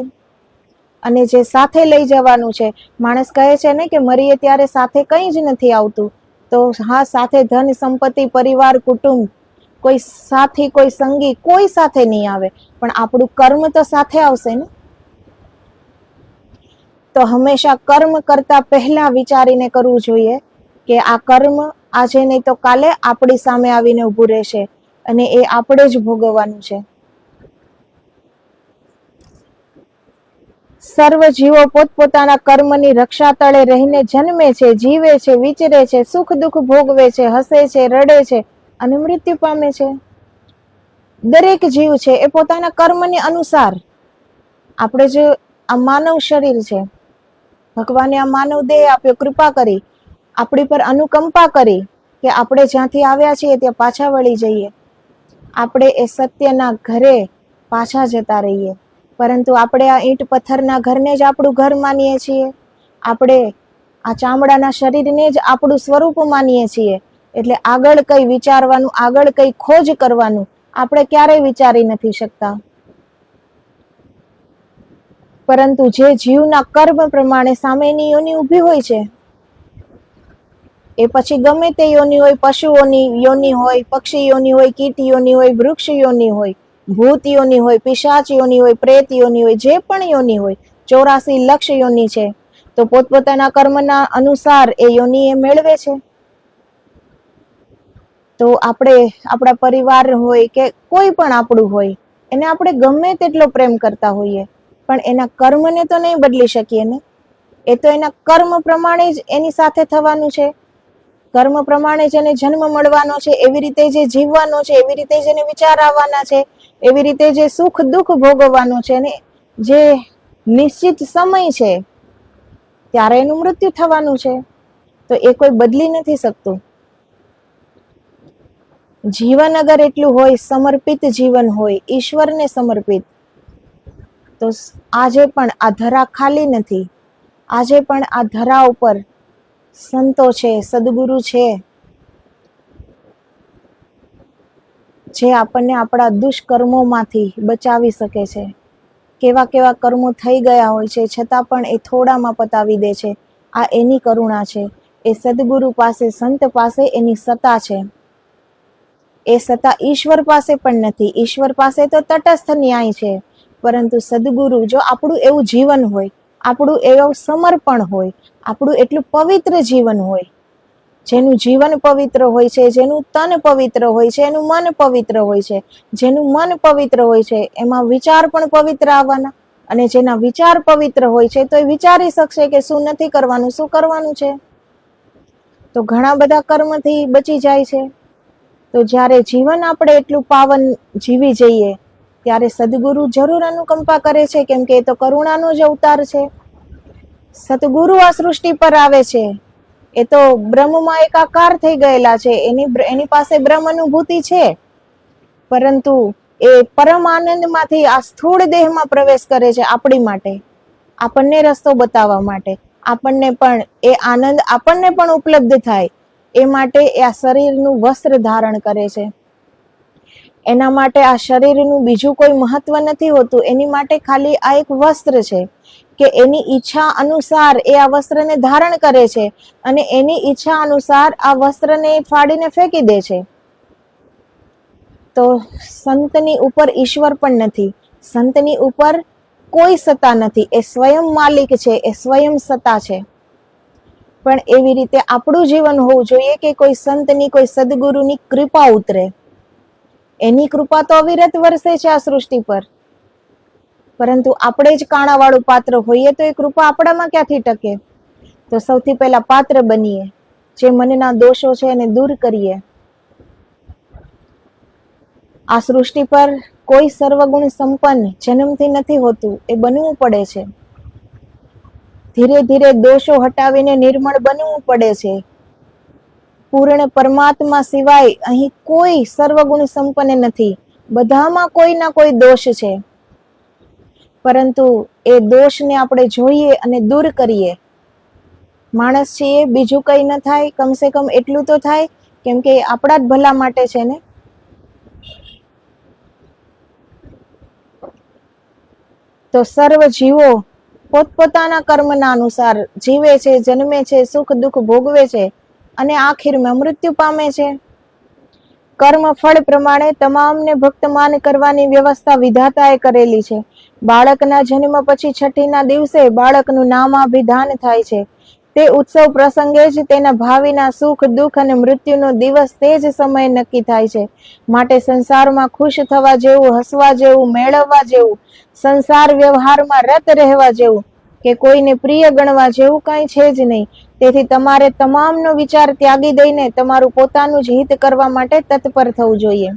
અને જે સાથે લઈ જવાનું છે, માણસ કહે છે ને કે મરીએ ત્યારે સાથે કંઈ જ નથી આવતું. તો હા, સાથે ધન, સંપત્તિ, પરિવાર, કુટુંબ, કોઈ સાથી, કોઈ સંગી, કોઈ સાથે નહીં આવે, પણ આપણું કર્મ તો સાથે આવશે ને. તો હંમેશા કર્મ કરતા પહેલા વિચારીને કરવું જોઈએ કે આ કર્મ આજે નહીં તો કાલે આપણી સામે આવીને ઊભું રહેશે અને એ આપણે જ ભોગવવાનું છે. સર્વ જીવો પોતપોતાના કર્મની રક્ષા તળે રહીને જન્મે છે, જીવે છે, વિચરે છે, સુખ દુઃખ ભોગવે છે, હસે છે, રડે છે અને મૃત્યુ પામે છે. દરેક જીવ છે એ પોતાના કર્મને અનુસાર, આપણે જે આ માનવ શરીર છે, ભગવાને આ માનવ દેહ આપ્યો, કૃપા કરી, આપણી પર અનુકંપા કરી કે આપણે જ્યાંથી આવ્યા છીએ ત્યાં પાછા વળી જઈએ, આપણે એ સત્યના ઘરે પાછા જતા રહીએ. પરંતુ આપણે આ ઈંટ પથ્થરના ઘરને જ આપણું ઘર માનીએ છીએ. આપણે આ ચામડાના શરીરને જ આપણું સ્વરૂપ માનીએ છીએ. એટલે આગળ કઈ વિચારવાનું, આગળ કઈ ખોજ કરવાનું આપણે ક્યારેય વિચારી નથી શકતા. પરંતુ જે જીવના કર્મ પ્રમાણે સામેની યોનિ ઊભી હોય છે, એ પછી ગમે તે યોનિ હોય, પશુઓની યોનિ હોય, પક્ષી યોનિ હોય, કીટ યોનિ હોય, વૃક્ષ યોનિ હોય, ભૂત યોનિ હોય, પિશાચ યોનિ હોય, પ્રેત યોનિ હોય, જે પણ યોનિ હોય, 84 લક્ષ યોનિ છે. તો પોતપોતાના કર્મના અનુસાર એ યોનિ એ મેળવે છે. તો આપણે આપણા પરિવાર હોય કે કોઈ પણ આપણું હોય, એને આપણે ગમે તેટલો પ્રેમ કરતા હોઈએ, પણ એના કર્મને તો નહીં બદલી શકીએ ને. એ તો એના કર્મ પ્રમાણે જ એની સાથે થવાનું છે. કર્મ પ્રમાણે જ એને જન્મ મળવાનો છે, એવી રીતે જે જીવવાનો છે, એવી રીતે જ એને વિચાર આવવાના છે, એવી રીતે જે સુખ દુઃખ ભોગવવાનો છે, ને જે નિશ્ચિત સમય છે ત્યારે એનું મૃત્યુ થવાનું છે. તો એ કોઈ બદલી નથી શકતું. જીવન અગર એટલું હોય, સમર્પિત જીવન હોય, ઈશ્વરને સમર્પિત, તો આજે પણ આ ધરા ખાલી નથી. આજે પણ આ ધરા ઉપર સંતો છે, સદગુરુ છે, જે આપણને આપણા દુષ્કર્મોમાંથી બચાવી શકે છે. કેવા કેવા કર્મો થઈ ગયા હોય છે, છતાં પણ એ થોડામાં પતાવી દે છે. આ એની કરુણા છે. એ સદગુરુ પાસે, સંત પાસે એની સત્તા છે. એ સત્તા ઈશ્વર પાસે પણ નથી. ઈશ્વર પાસે તો તટસ્થ ન્યાય છે, પરંતુ સદગુરુ, જો આપણું એવું જીવન હોય, આપણું એવું સમર્પણ હોય, આપણું એટલું પવિત્ર જીવન હોય, જેનું જીવન પવિત્ર હોય છે, જેનું તન પવિત્ર હોય છે, એનું મન પવિત્ર હોય છે, જેનું મન પવિત્ર હોય છે એમાં વિચાર પણ પવિત્ર આવવાના, અને જેના વિચાર પવિત્ર હોય છે તો એ વિચારી શકશે કે શું નથી કરવાનું, શું કરવાનું છે. તો ઘણા બધા કર્મથી બચી જાય છે. તો જ્યારે જીવન આપણે એટલું પાવન જીવી જઈએ ત્યારે સદગુરુ જરૂર અનુકંપા કરે છે, કેમ કે એ તો કરુણાનો જ અવતાર છે. સદગુરુ આ સૃષ્ટિ પર આવે છે, એ તો બ્રહ્મમાં એકાકાર થઈ ગયેલા છે, એની પાસે બ્રહ્મ અનુભૂતિ છે, પરંતુ એ પરમ આનંદમાંથી આ સ્થૂળ દેહમાં પ્રવેશ કરે છે આપણી માટે, આપણને રસ્તો બતાવવા માટે, આપણને પણ એ આનંદ આપણને પણ ઉપલબ્ધ થાય એ માટે આ શરીરનું વસ્ત્ર ધારણ કરે છે. એના માટે આ શરીરનું બીજું કોઈ મહત્વ નથી હોતું, એની માટે ખાલી આ એક વસ્ત્ર છે કે એની ઈચ્છા અનુસાર એ આ વસ્ત્રને ધારણ કરે છે અને એની ઈચ્છા અનુસાર આ વસ્ત્રને ફાડીને ફેંકી દે છે. તો સંતની ઉપર ઈશ્વર પણ નથી, સંતની ઉપર કોઈ સત્તા નથી, એ સ્વયં માલિક છે, એ સ્વયં સત્તા છે. પણ એવી રીતે આપણું જીવન હોવું જોઈએ કે કોઈ સંતની, કોઈ સદગુરુની કૃપા ઉતરે. એની કૃપા તો અવિરત વરસે છે આ સૃષ્ટિ પર, પરંતુ આપણે જ કાણાવાળું પાત્ર હોઈએ તો એ કૃપા આપણામાં ક્યાંથી ટકે? તો સૌથી પહેલા પાત્ર બનીએ, જે મનના દોષો છે એને દૂર કરીએ. આ સૃષ્ટિ પર કોઈ સર્વગુણ સંપન્ન જન્મથી નથી હોતું, એ બનવું પડે છે. ધીરે ધીરે દોષો હટાવીને નિર્મળ બનવું પડે છે. પૂર્ણ પરમાત્મા સિવાય અહીં કોઈ સર્વગુણ સંપન્ન નથી, બધામાં કોઈ ના કોઈ દોષ છે. પરંતુ એ દોષને આપણે જોઈએ અને દૂર કરીએ. માણસ છીએ, બીજું કંઈ ન થાય, કમસે કમ એટલું તો થાય, કેમ કે આપણા જ ભલા માટે છે ને. તો સર્વ જીવો પોતપોતાના કર્મના અનુસાર જીવે છે, જન્મે છે, સુખ દુઃખ ભોગવે છે અને આખીરમાં મૃત્યુ પામે છે. કર્મ ફળ પ્રમાણે તમામને ભક્તમાન કરવાની વ્યવસ્થા વિધાતાએ કરેલી છે. બાળકના જન્મ પછી છઠ્ઠીના દિવસે બાળકનું નામાભિધાન થાય છે. તે ઉત્સવ પ્રસંગે જ તેના ભાવિના સુખ દુઃખ અને મૃત્યુનો દિવસ તે જ સમયે નક્કી થાય છે. માટે સંસારમાં ખુશ થવા જેવું, હસવા જેવું, મેળવવા જેવું, સંસાર વ્યવહારમાં રત રહેવા જેવું કે કોઈને પ્રિય ગણવા જેવું કાંઈ છે જ નહીં. તેથી તમારે તમામનો વિચાર ત્યાગી દઈને તમારું પોતાનું જ હિત કરવા માટે તત્પર થવું જોઈએ.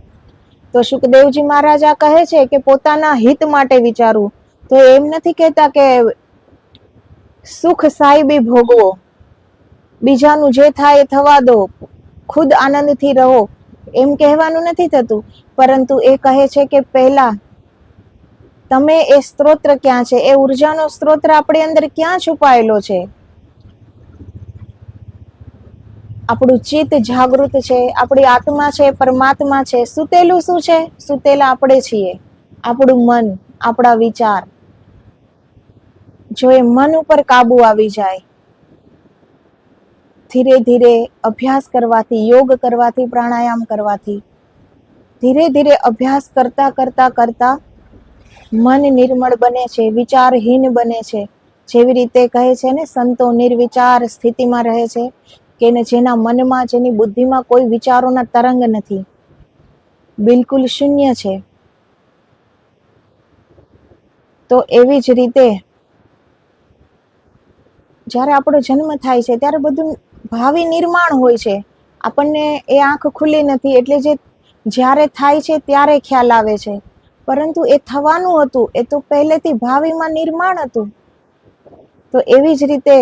તો સુખદેવજી મહારાજ આ કહે છે કે પોતાના હિત માટે વિચારવું. તો એમ નથી કહેતા કે સુખ સાહેબી ભોગવો, બીજાનું જે થાય એ થવા દો, ખુદ આનંદથી રહો, એમ કહેવાનું નથી થતું. પરંતુ એ કહે છે કે પહેલા તમે એ સ્ત્રોત્ર ક્યાં છે, એ ઉર્જાનો સ્ત્રોત્ર આપણી અંદર ક્યાં છુપાયેલો છે? આપણું ચિત્ત જાગૃત છે, આપણી આત્મા છે, પરમાત્મા છે. સુતેલું શું છે? સુતેલા આપણે છીએ, આપણું મન, આપણા વિચાર. જો એ મન ઉપર કાબુ આવી જાય, ધીરે ધીરે અભ્યાસ કરવાથી, યોગ કરવાથી, પ્રાણાયામ કરવાથી, ધીરે ધીરે અભ્યાસ કરતા કરતા કરતા મન નિર્મળ બને છે, વિચારહીન બને છે. જેવી રીતે કહે છે ને, સંતો નિર્વિચાર સ્થિતિમાં રહે છે, કે જેના મનમાં, જેની બુદ્ધિમાં કોઈ વિચારોના તરંગ નથી, બિલકુલ શૂન્ય છે. તો એવી જ રીતે જ્યારે આપણો જન્મ થાય છે ત્યારે બધું ભાવિ નિર્માણ હોય છે. આપણને એ આંખ ખુલ્લી નથી, એટલે જે જ્યારે થાય છે ત્યારે ખ્યાલ આવે છે. પરંતુ એ થવાનું હતું, એ તો પહેલેથી ભાવિમાં નિર્માણ હતું. તો એવી જ રીતે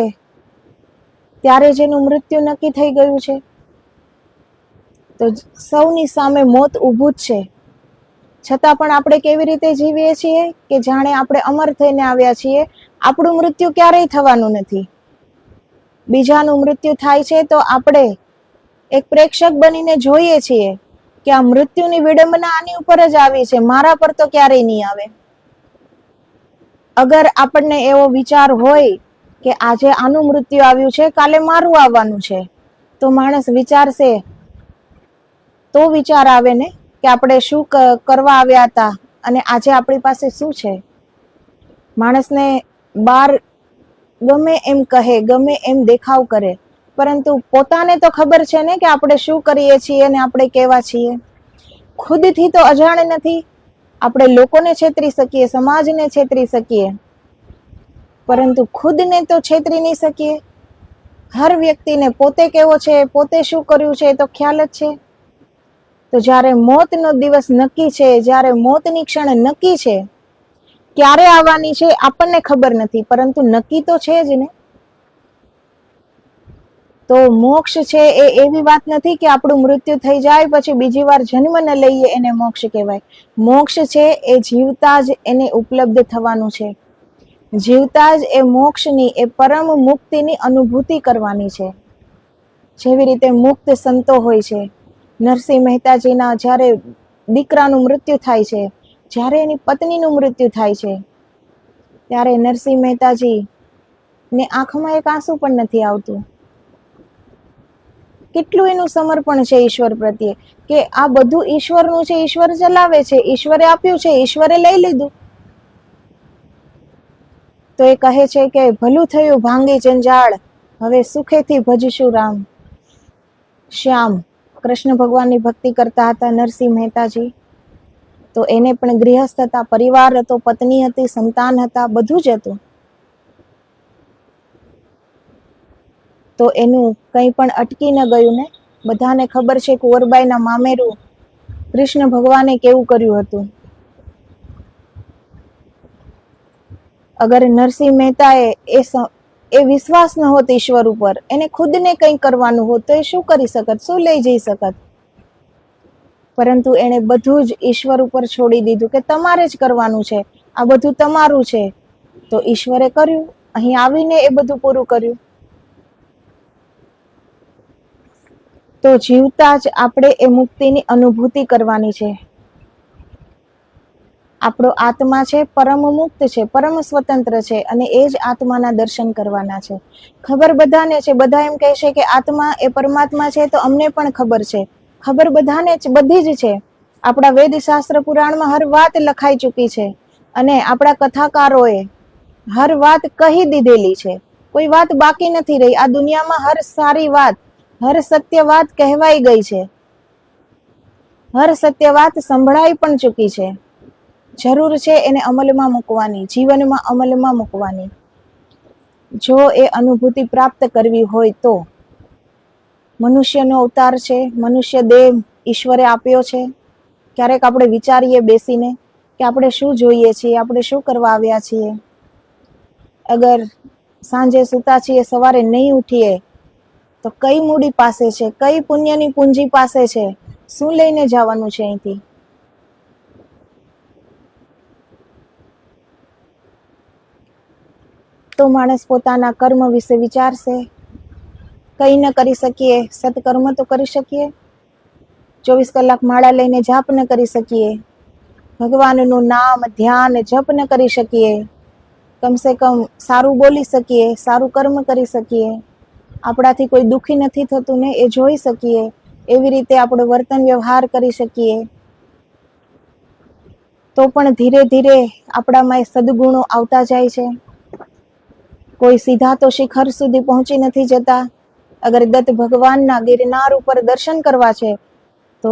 ત્યારે જેનું મૃત્યુ નક્કી થઈ ગયું છે, તો સૌની સામે મોત ઊભું જ છે. છતાં પણ આપણે કેવી રીતે જીવીએ છીએ કે જાણે આપણે અમર થઈને આવ્યા છીએ. આપણું મૃત્યુ ક્યારેય થવાનું નથી. બીજાનું મૃત્યુ થાય છે તો આપણે એક પ્રેક્ષક બનીને જોઈએ છીએ કે આ મૃત્યુની વિડંબના આની ઉપર જ આવી છે, મારા પર તો ક્યારેય નહીં આવે. અગર આપણને એવો વિચાર હોય કે આજે આનું મૃત્યુ આવ્યું છે, કાલે મારું આવવાનું છે, તો માણસ વિચારશે, તો વિચાર આવે ને કે આપણે શું કરવા આવ્યા હતા અને આજે આપણી પાસે શું છે. માણસને બાર ગમે એમ કહે, ગમે એમ દેખાવ કરે, પરંતુ પોતાને તો ખબર છે ને કે આપણે શું કરીએ છીએ અને આપણે કેવા છીએ. ખુદથી તો અજાણ નથી. આપણે લોકોને છેતરી શકીએ, સમાજને છેતરી શકીએ, પરંતુ ખુદને તો છેતરી નહીં શકીએ. હર વ્યક્તિને પોતે કેવો છે, પોતે શું કર્યું છે, એ તો ખ્યાલ જ છે. તો જ્યારે મોતનો દિવસ નક્કી છે, જ્યારે મોતની ક્ષણ નક્કી છે, ક્યારે આવવાની છે આપણને ખબર નથી, પરંતુ નક્કી તો છે જ ને. તો મોક્ષ છે એ એવી વાત નથી કે આપણું મૃત્યુ થઈ જાય પછી બીજી વાર જન્મ ન લઈએ એને મોક્ષ કહેવાય. મોક્ષ છે એ જીવતા જ એને ઉપલબ્ધ થવાનું છે. જીવતા જ એ મોક્ષની, એ પરમ મુક્તિની અનુભૂતિ કરવાની છે. જેવી રીતે મુક્ત સંતો હોય છે. નરસિંહ મહેતાજીના જ્યારે દીકરાનું મૃત્યુ થાય છે, જ્યારે એની પત્નીનું મૃત્યુ થાય છે, ત્યારે નરસિંહ મહેતાજી ને આંખમાં એક આંસુ પણ નથી આવતું. કેટલું એનું સમર્પણ છે ઈશ્વર પ્રત્યે, કે આ બધું ઈશ્વરનું છે, ઈશ્વર ચલાવે છે, ઈશ્વરે આપ્યું છે, ઈશ્વરે લઈ લીધું. તો એ કહે છે કે ભલું થયું ભાંગી જંજાળ, હવે સુખેથી ભજશું રામ. શ્યામ કૃષ્ણ ભગવાનની ભક્તિ કરતા હતા નરસિંહ મહેતાજી. તો એને પણ ગૃહસ્થ હતા, પરિવાર હતો, પત્ની હતી, સંતાન હતા, બધું જ હતું. તો એનું કંઈ પણ અટકી ન ગયું ને. બધાને ખબર છે કુંવરબાઈના મામેરું કૃષ્ણ ભગવાને કેવું કર્યું હતું. અગર નરસિંહ મહેતાએ એ વિશ્વાસ ન હોત ઈશ્વર ઉપર, એને ખુદને કંઈ કરવાનું હોત તો એ શું કરી શકત, શું લઈ જઈ શકત? પરંતુ એણે બધું જ ઈશ્વર ઉપર છોડી દીધું કે તમારે જ કરવાનું છે, આ બધું તમારું છે. તો ઈશ્વરે કર્યું, અહીં આવીને એ બધું પૂરું કર્યું. તો જીવતા જ આપણે એ મુક્તિની અનુભૂતિ કરવાની છે. આપણો આત્મા છે પરમ મુક્ત છે, પરમ સ્વતંત્ર છે, અને એ જ આત્માના દર્શન કરવાના છે. ખબર બધાને છે, બધા એમ કહે છે કે આત્મા એ પરમાત્મા છે, તો અમને પણ ખબર છે. ખબર બધાને જ, બધી જ છે. આપણા વેદ શાસ્ત્ર પુરાણમાં હર વાત લખાઈ ચૂકી છે, અને આપણા કથાકારોએ હર વાત કહી દીધેલી છે. કોઈ વાત બાકી નથી રહી. આ દુનિયામાં હર સારી વાત, હર સત્ય વાત કહેવાઈ ગઈ છે. હર સત્ય વાત સંભળાઈ પણ ચૂકી છે. જરૂર છે એને અમલમાં મૂકવાની, જીવનમાં અમલમાં મૂકવાની. જો એ અનુભૂતિ પ્રાપ્ત કરવી હોય તો. મનુષ્યનો અવતાર છે, મનુષ્ય દેહ ઈશ્વરે આપ્યો છે. ક્યારેક આપણે વિચારીએ બેસીને કે આપણે શું જોઈએ છીએ, આપણે શું કરવા આવ્યા છીએ. અગર સાંજે સૂતા છીએ, સવારે નહીં ઉઠીએ તો કઈ મૂડી પાસે છે, કઈ પુણ્યની પૂંજી પાસે છે, શું લઈને જવાનું છે અહીંથી? તો માણસ પોતાના કર્મ વિશે વિચારશે. કંઈ ન કરી શકીએ, સત્કર્મ તો કરી શકીએ. 24 કલાક માળા લઈને જાપ ન કરી શકીએ, ભગવાનનું નામ ધ્યાન જપ ન કરી શકીએ, કમસે કમ સારું બોલી શકીએ, સારું કર્મ કરી શકીએ, આપણાથી કોઈ દુઃખી નથી થતું ને એ જોઈ શકીએ, એવી રીતે આપણો વર્તન વ્યવહાર કરી શકીએ, તો પણ ધીરે ધીરે આપણામાં સદગુણો આવતા જાય છે. કોઈ સીધા તો શિખર સુધી પહોંચી નથી જતા. અગર દત્ત ભગવાનના ગિરનાર ઉપર દર્શન કરવા છે તો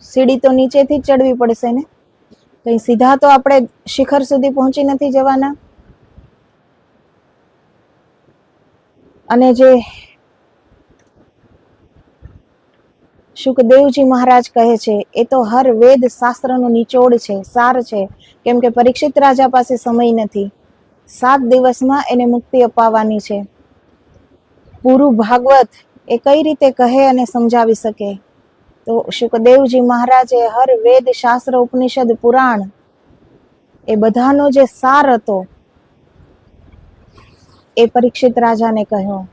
સીડી તો નીચેથી જ ચડવી પડશે ને. કઈ સીધા તો આપણે શિખર સુધી પહોંચી નથી જવાના. અને જે શુકદેવજી મહારાજ કહે છે એ તો હર વેદ શાસ્ત્રનો નિચોડ છે, સાર છે. કેમ કે પરીક્ષિત રાજા પાસે સમય નથી. 7 દિવસમાં એને મુક્તિ અપાવવાની છે. પૂરું ભાગવત એ કઈ રીતે કહે અને સમજાવી શકે? તો શુકદેવજી મહારાજે હર વેદ શાસ્ત્ર ઉપનિષદ પુરાણ એ બધાનો જે સાર હતો એ પરીક્ષિત રાજાને કહ્યો.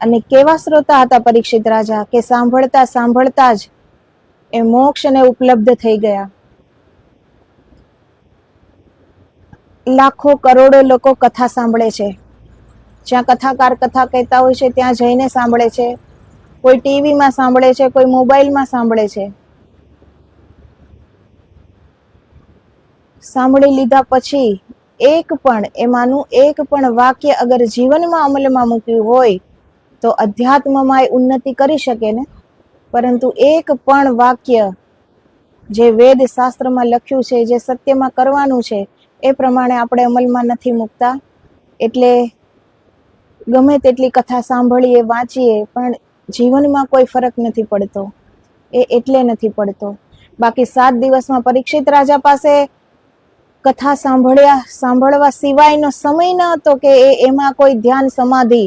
અને કેવા શ્રોતા હતા પરીક્ષિત રાજા કે સાંભળતા સાંભળતા જ એ મોક્ષને ઉપલબ્ધ થઈ ગયા. લાખો કરોડો લોકો કથા સાંભળે છે. જ્યાં કથાકાર કથા કહેતા હોય છે ત્યાં જઈને સાંભળે છે. કોઈ ટીવીમાં સાંભળે છે, કોઈ મોબાઈલમાં સાંભળે છે. સાંભળી લીધા પછી એમાંનું એક પણ વાક્ય અગર જીવનમાં અમલમાં મૂક્યું હોય તો અધ્યાત્મમાં એ ઉન્નતિ કરી શકે ને. પરંતુ એક પણ વાક્ય જે વેદ શાસ્ત્રમાં લખ્યું છે, જે સત્યમાં કરવાનું છે, એ પ્રમાણે આપણે અમલમાં નથી મૂકતા. એટલે ગમે તેટલી કથા સાંભળીએ, વાંચીએ, પણ જીવનમાં કોઈ ફરક નથી પડતો. એ એટલે નથી પડતો. બાકી 7 દિવસમાં પરીક્ષિત રાજા પાસે કથા સાંભળવા સિવાયનો સમય ન હતો કે એમાં કોઈ ધ્યાન સમાધિ,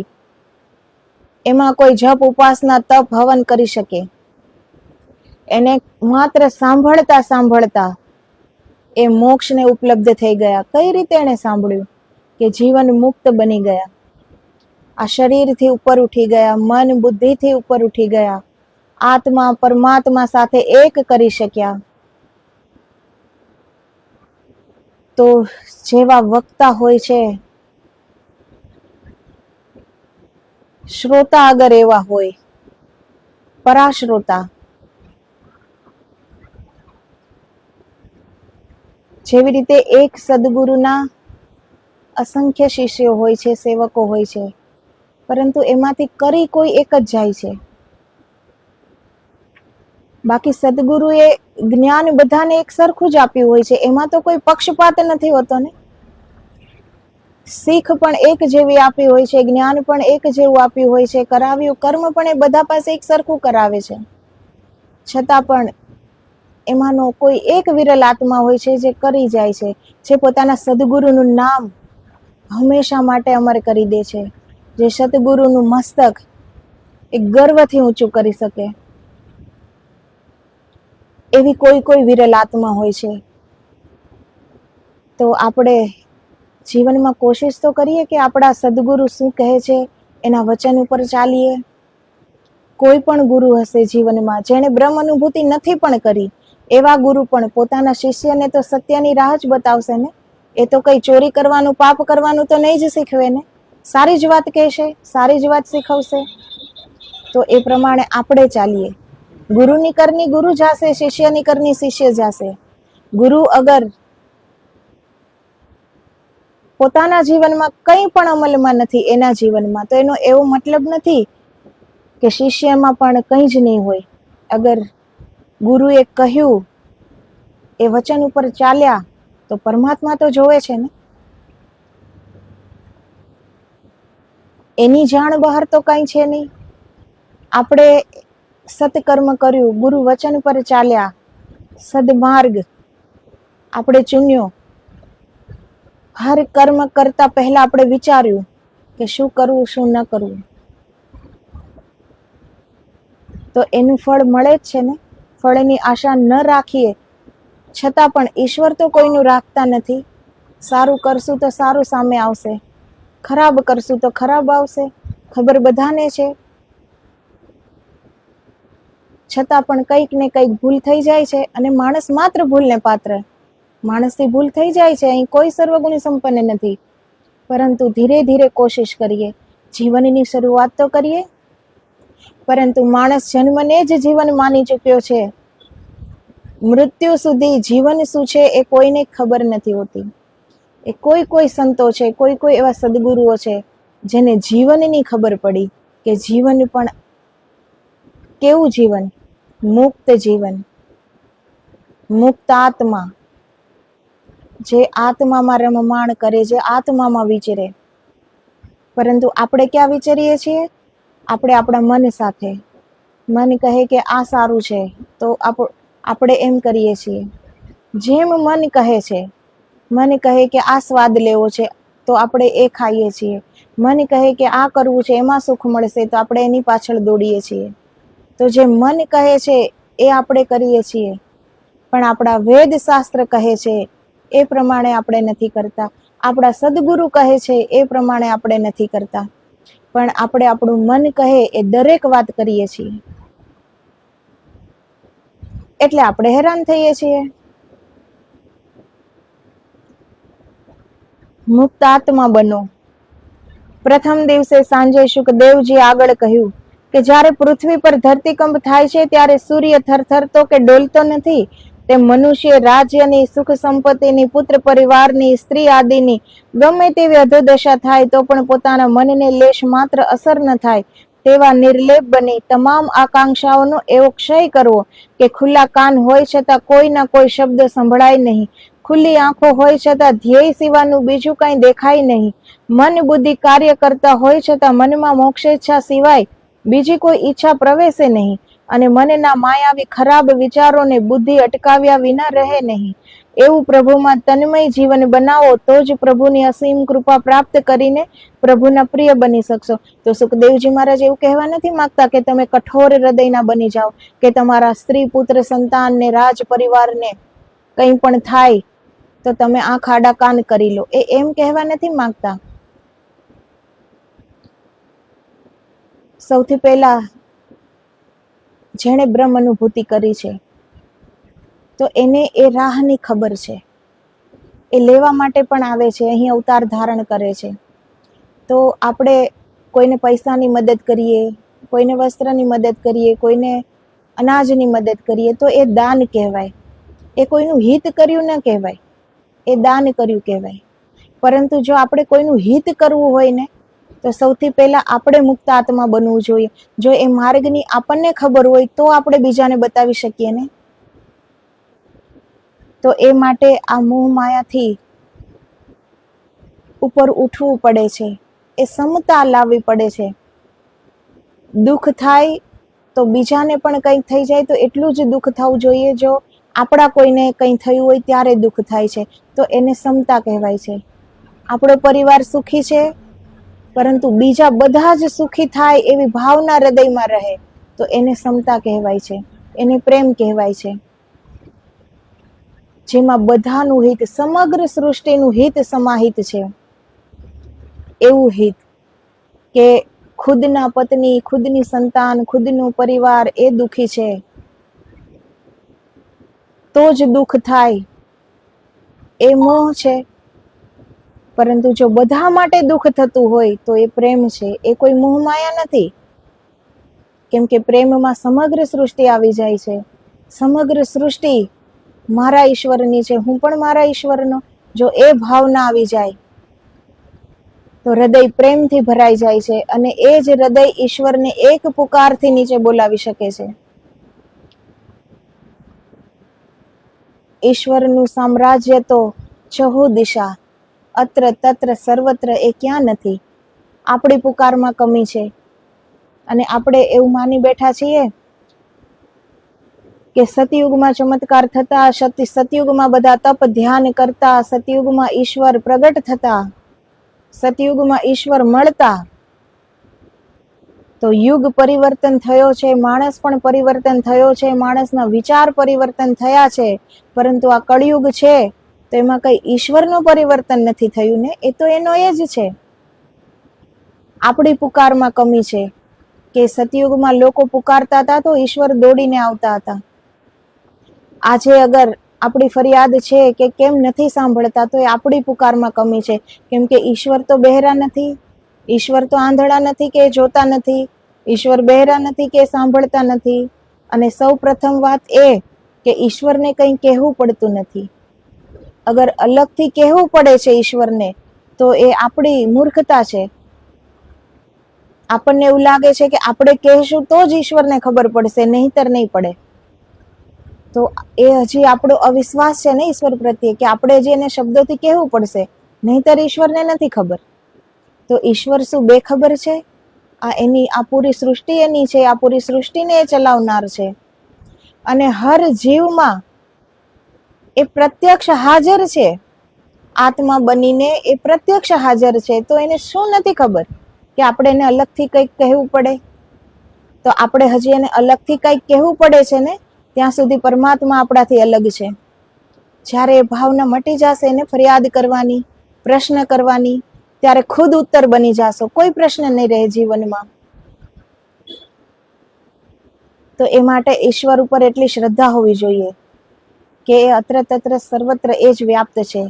એમાં કોઈ જપ ઉપાસના તપ હવન કરી શકે. એને માત્ર સાંભળતા એ મોક્ષને ઉપલબ્ધ થઈ ગયા. કઈ રીતે એને સાંભળ્યું? કે જીવન મુક્ત બની ગયા, આ શરીરથી ઉપર ઉઠી ગયા, મન બુદ્ધિથી ઉપર ઉઠી ગયા, આત્મા પરમાત્મા સાથે એક કરી શક્યા. તો જેવા વક્તા હોય છે, શ્રોતા અગર એવા હોય, પરાશ્રોતા, જેવી રીતે એક સદગુરુના અસંખ્ય શિષ્યો હોય છે, સેવકો હોય છે, પરંતુ એમાંથી કરી કોઈ એક જ જાય છે. બાકી સદગુરુએ જ્ઞાન બધાને એક સરખું જ આપ્યું હોય છે. એમાં તો કોઈ પક્ષપાત નથી હોતો ને. શીખ પણ એક જેવી આપી હોય છે, જ્ઞાન પણ એક જેવું આપ્યું હોય છે, કરાવ્યું કર્મ પણ એ બધા પાસે એક સરખું કરાવે છે. છતાં પણ એમાંનો કોઈ એક વિરલ આત્મા હોય છે જે કરી જાય છે, જે પોતાના સદગુરુનું નામ હંમેશા માટે અમર કરી દે છે, જે સદગુરુનું મસ્તક એક ગર્વથી ઊંચું કરી શકે. એવી કોઈ વિરલ આત્મા હોય છે. તો આપણે જીવનમાં કોશિશ તો કરીએ કે આપણા સદગુરુ શું કહે છે એના વચન ઉપર ચાલીએ. કોઈ પણ ગુરુ હશે જીવનમાં જેણે બ્રહ્મ અનુભૂતિ નથી પણ કરી, એવા ગુરુ પણ પોતાના શિષ્યને તો સત્યની રાહ જ બતાવશે ને. એ તો કઈ ચોરી કરવાનું, પાપ કરવાનું તો નહીં જ શીખવે ને. સારી જ વાત કહેશે, સારી જ વાત શીખવશે. તો એ પ્રમાણે આપણે ચાલીએ. ગુરુની કરની ગુરુ જાશે, શિષ્યની કરની શિષ્ય જાશે. ગુરુ અગર પોતાના જીવનમાં કંઈ પણ અમલમાં નથી એના જીવનમાં, તો એનો એવો મતલબ નથી કે શિષ્યમાં પણ કંઈ જ નહીં હોય. અગર ગુરુએ કહ્યું, એ વચન ઉપર ચાલ્યા, તો પરમાત્મા તો જોવે છે ને. એની જાણ બહાર તો કંઈ છે નહીં. આપણે સત્કર્મ કર્યું, ગુરુ વચન પર ચાલ્યા, સદમાર્ગ આપણે ચૂન્યો. હર કર્મ કરતા પહેલા આપણે વિચાર્યું કે શું કરવું, શું ન કરવું, તો એનું ફળ મળે જ છે ને. ફળની આશા ન રાખીએ, છતાં પણ ઈશ્વર તો કોઈનું રાખતા નથી. સારું કરશું તો સારું સામે આવશે, ખરાબ કરશું તો ખરાબ આવશે, ખબર બધાને છે. છતાં પણ કંઈક ને કંઈક ભૂલ થઈ જાય છે, અને માણસ માત્ર ભૂલને પાત્ર. માણસથી ભૂલ થઈ જાય છે. અહીં કોઈ સર્વગુણી સંપન્ન નથી, પરંતુ ધીરે ધીરે કોશિશ કરીએ. જીવનની શરૂઆત તો કરીએ. પરંતુ માણસ જન્મને જ જીવન માની ચૂક્યો છે. મૃત્યુ સુધી જીવન શું છે એ કોઈને ખબર નથી હોતી. એ કોઈ સંતો છે, કોઈ એવા સદગુરુઓ છે જેને જીવનની ખબર પડી કે જીવન પણ કેવું જીવન, મુક્ત જીવન, મુક્ત આત્મા, જે આત્મામાં રમમાણ કરે, જે આત્મામાં વિચરે. પરંતુ આપણે ક્યાં વિચરીએ છીએ? આપણે આપણા મન સાથે. મન કહે કે આ સારું છે તો આપણે એમ કરીએ છીએ. જેમ મન કહે છે, મન કહે કે આ સ્વાદ લેવો છે તો આપણે એ ખાઈએ છીએ. મન કહે કે આ કરવું છે, એમાં સુખ મળશે, તો આપણે એની પાછળ દોડીએ છીએ. તો જે મન કહે છે એ આપણે કરીએ છીએ, પણ આપણા વેદ શાસ્ત્ર કહે છે એ પ્રમાણે આપણે નથી કરતા. આપણા સદગુરુ કહે છે એ પ્રમાણે આપણે નથી કરતા. પણ આપણે આપણું મન કહે એ દરેક વાત કરીએ છીએ, એટલે આપણે હેરાન થઈએ છીએ. મુક્ત આત્મા બનો. પ્રથમ દિવસે સાંજે શુકદેવજી આગળ કહ્યું કે જ્યારે પૃથ્વી પર ધરતીકંપ થાય છે ત્યારે સૂર્ય થરથરતો કે ડોલતો નથી. તે મનુષ્ય રાજ્યની, સુખ સંપત્તિની, પુત્ર પરિવારની, સ્ત્રી આદિની ગમે તેવી અધોદશા થાય તો પણ પોતાના મનને લેશ માત્ર અસર ન થાય તેવા નિર્લેપ બની તમામ આકાંક્ષાઓનો એવો ક્ષય કરવો કે ખુલ્લા કાન હોય છતાં કોઈના કોઈ શબ્દ સંભળાય નહીં, ખુલ્લી આંખો હોય છતાં ધ્યેય સિવાયનું બીજું કંઈ દેખાય નહીં, મન બુદ્ધિ કાર્ય કરતા હોય છતાં મનમાં મોક્ષેચ્છા સિવાય બીજી કોઈ ઈચ્છા પ્રવેશે નહીં, અને મનના માયાવી ખરાબ વિચારોને બુદ્ધિ અટકાવ્યા વિના રહે નહીં. એવું પ્રભુમાં તન્મય જીવન બનાવો તો જ પ્રભુની અસીમ કૃપા પ્રાપ્ત કરીને પ્રભુના પ્રિય બની શકશો. તો સુખદેવજી મહારાજ એવું કહેવા નથી માંગતા કે તમે કઠોર હૃદયના બની જાઓ, કે તમારા સ્ત્રી પુત્ર સંતાનને રાજ પરિવારને કંઈ પણ થાય તો તમે આંખ આડા કાન કરી લો. એમ કહેવા નથી માંગતા. સૌથી પહેલા જેણે બ્રહ્મ અનુભૂતિ કરી છે તો એને એ રાહની ખબર છે. એ લેવા માટે પણ આવે છે, અહીં અવતાર ધારણ કરે છે. તો આપણે કોઈને પૈસાની મદદ કરીએ, કોઈને વસ્ત્રની મદદ કરીએ, કોઈને અનાજની મદદ કરીએ તો એ દાન કહેવાય. એ કોઈનું હિત કર્યું ન કહેવાય, એ દાન કર્યું કહેવાય. પરંતુ જો આપણે કોઈનું હિત કરવું હોય ને તો સૌથી પહેલા આપણે મુક્ત આત્મા બનવું જોઈએ. જો એ માર્ગની આપણને ખબર હોય તો આપણે બીજાને બતાવી શકીએ ને. તો એ માટે આ મોહ માયાથી ઉપર ઉઠવું પડે છે. એ સમતા લાવવી પડે છે. દુઃખ થાય તો બીજાને પણ કંઈક થઈ જાય તો એટલું જ દુઃખ થવું જોઈએ. જો આપણા કોઈને કંઈ થયું હોય ત્યારે દુઃખ થાય છે તો એને સમતા કહેવાય છે. આપણો પરિવાર સુખી છે પરંતુ બીજા બધા જ સુખી થાય એવી ભાવના હૃદયમાં રહે તો એને સમતા કહેવાય છે, એને પ્રેમ કહેવાય છે. જેમાં બધાનું હિત, સમગ્ર સૃષ્ટિનું હિત સમાહિત છે. એવું હિત કે ખુદના પત્ની, ખુદની સંતાન, ખુદનું પરિવાર એ દુખી છે તો જ દુઃખ થાય, એ મોહ છે. પરંતુ જો બધા માટે દુઃખ થતું હોય તો એ પ્રેમ છે, એ કોઈ મોહ માયા નથી. કેમ કે પ્રેમમાં સમગ્ર સૃષ્ટિ આવી જાય છે. સમગ્ર સૃષ્ટિ મારા ઈશ્વરની છે, હું પણ મારા ઈશ્વરનો. જો એ ભાવના આવી જાય તો હૃદય પ્રેમથી ભરાઈ જાય છે અને એ જ હૃદય ઈશ્વરને એક પુકારથી નીચે બોલાવી શકે છે. ઈશ્વરનું સામ્રાજ્ય તો ચહુ દિશા, અત્ર તત્ર સર્વત્ર, એ ક્યાં નથી. આપણી પુકારમાં કમી છે અને આપણે એવું માની બેઠા છીએ કે સતયુગમાં ચમત્કાર થતા, સતયુગમાં બધા તપ ધ્યાન કરતા, સતયુગમાં ઈશ્વર પ્રગટ થતા, સતયુગમાં ઈશ્વર મળતા. તો યુગ પરિવર્તન થયો છે, માણસ પણ પરિવર્તન થયો છે, માણસના વિચાર પરિવર્તન થયા છે. પરંતુ આ કળિયુગ છે તો એમાં કઈ ઈશ્વરનું પરિવર્તન નથી થયું ને. એ તો એનો એ જ છે. આપણી પુકારમાં કમી છે કે સતયુગમાં લોકો પુકારતા હતા તો ઈશ્વર દોડીને આવતા હતા. આજે અગર આપણી ફરિયાદ છે કે કેમ નથી સાંભળતા તો એ આપણી પુકારમાં કમી છે. કેમ કે ઈશ્વર તો બહેરા નથી, ઈશ્વર તો આંધળા નથી કે જોતા નથી, ઈશ્વર બહેરા નથી કે સાંભળતા નથી. અને સૌ પ્રથમ વાત એ કે ઈશ્વરને કંઈ કહેવું પડતું નથી. અગર અલગથી કહેવું પડે છે ઈશ્વરને તો એ આપણી મૂર્ખતા છે. આપણને એવું લાગે છે કે આપણે કહેશું તો જ ઈશ્વરને ખબર પડશે, નહીંતર નહીં પડે. તો એ હજી આપણો અવિશ્વાસ છે ને ઈશ્વર પ્રત્યે, કે આપણે હજી એને શબ્દોથી કહેવું પડશે, નહીંતર ઈશ્વરને નથી ખબર. તો ઈશ્વર શું બેખબર છે? આ પૂરી સૃષ્ટિ એની છે, આ પૂરી સૃષ્ટિને એ ચલાવનાર છે. અને હર જીવમાં એ પ્રત્યક્ષ હાજર છે. આત્મા બનીને એ પ્રત્યક્ષ હાજર છે. તો એને શું નથી ખબર કે આપણે એને અલગથી કંઈક કહેવું પડે? તો આપણે હજી એને અલગથી કંઈક કહેવું પડે છે ને, ત્યાં સુધી પરમાત્મા આપણાથી અલગ છે. જ્યારે એ ભાવના મટી જશે, એને ફરિયાદ કરવાની, પ્રશ્ન કરવાની, ત્યારે ખુદ ઉત્તર બની જશો. કોઈ પ્રશ્ન નહીં રહે જીવનમાં. તો એ માટે ઈશ્વર ઉપર એટલી શ્રદ્ધા હોવી જોઈએ કે એ અત્ર તત્ર સર્વત્ર એ જ વ્યાપ્ત છે.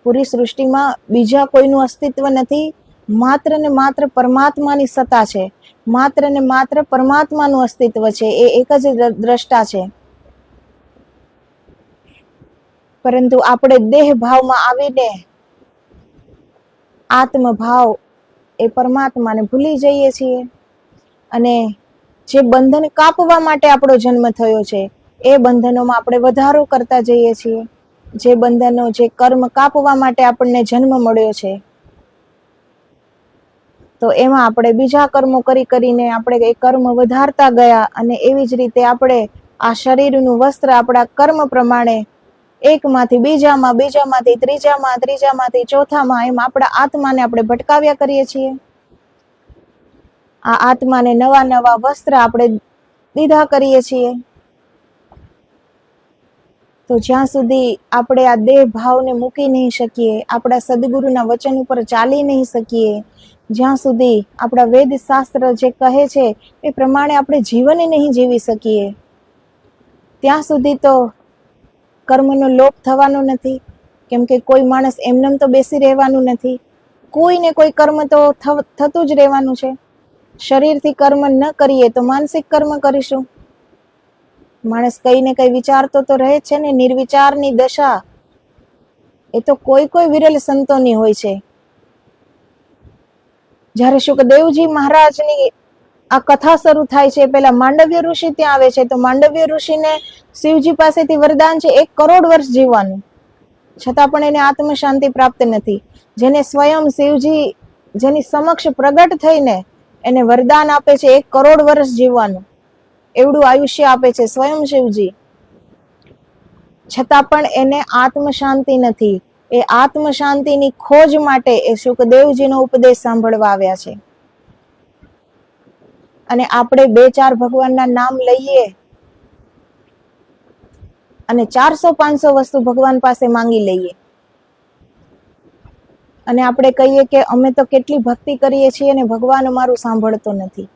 પૂરી સૃષ્ટિમાં બીજા કોઈનું અસ્તિત્વ નથી. માત્ર ને માત્ર પરમાત્માની સત્તા છે. માત્ર ને માત્ર પરમાત્માનું અસ્તિત્વ છે. એ એક જ દ્રષ્ટા છે. પરંતુ આપણે દેહ ભાવમાં આવીને આત્મભાવ એ પરમાત્માને ભૂલી જઈએ છીએ. અને જે બંધન કાપવા માટે આપણો જન્મ થયો છે એ બંધનોમાં આપણે વધારો કરતા જઈએ છીએ. જે બંધનો, જે કર્મ કાપવા માટે આપણને જન્મ મળ્યો છે, તો તો એમાં આપણે બીજા કર્મો કરીને આપણે એ કર્મ વધારતા ગયા, અને એવી જ રીતે આપણે આ શરીરનું વસ્ત્ર આપણા કર્મ પ્રમાણે એકમાંથી બીજામાં, બીજામાંથી ત્રીજામાં, ત્રીજામાંથી ચોથામાં, એમ આપણા આત્માને આપણે ભટકાવ્યા કરીએ છીએ. આ આત્માને નવા નવા વસ્ત્ર આપણે દીધા કરીએ છીએ. તો જ્યાં સુધી આપણે આ દેહ ભાવને મૂકી નહીં શકીએ, આપણા સદગુરુના વચન ઉપર ચાલી નહીં શકીએ, જ્યાં સુધી આપણા વેદ શાસ્ત્ર જે કહે છે એ પ્રમાણે આપણે જીવન નહીં જીવી શકીએ, ત્યાં સુધી તો કર્મનો લોપ થવાનો નથી. કેમ કે કોઈ માણસ એમનેમ તો બેસી રહેવાનું નથી, કોઈ ને કોઈ કર્મ તો થતું જ રહેવાનું છે. શરીરથી કર્મ ન કરીએ તો માનસિક કર્મ કરીશું. માણસ કઈ ને કઈ વિચારતો તો રહે છે ને. નિર્વિચારની દશા એ તો કોઈ કોઈ વિરલ સંતોની હોય છે. જ્યારે શુકદેવજી મહારાજની આ કથા શરૂ થાય છે, પેલા માંડવ્ય ઋષિ ત્યાં આવે છે. તો માંડવ્ય ઋષિને શિવજી પાસેથી વરદાન છે 1 કરોડ વર્ષ જીવવાનું, છતાં પણ એને આત્મ શાંતિ પ્રાપ્ત નથી. જેને સ્વયં શિવજી જેની સમક્ષ પ્રગટ થઈને એને વરદાન આપે છે 1 કરોડ વર્ષ જીવવાનું, એવડું આયુષ્ય આપે છે સ્વયં શિવજી, છતાં પણ એને આત્મ શાંતિ નથી. એ આત્મ શાંતિની ખોજ માટે એ શુકદેવજીનો ઉપદેશ સાંભળવા આવ્યા છે. અને આપણે 2-4 ભગવાનના નામ લઈએ અને 400-500 વસ્તુ ભગવાન પાસે માંગી લઈએ, અને આપણે કહીએ કે અમે તો કેટલી ભક્તિ કરીએ છીએ અને ભગવાન અમારું સાંભળતો નથી.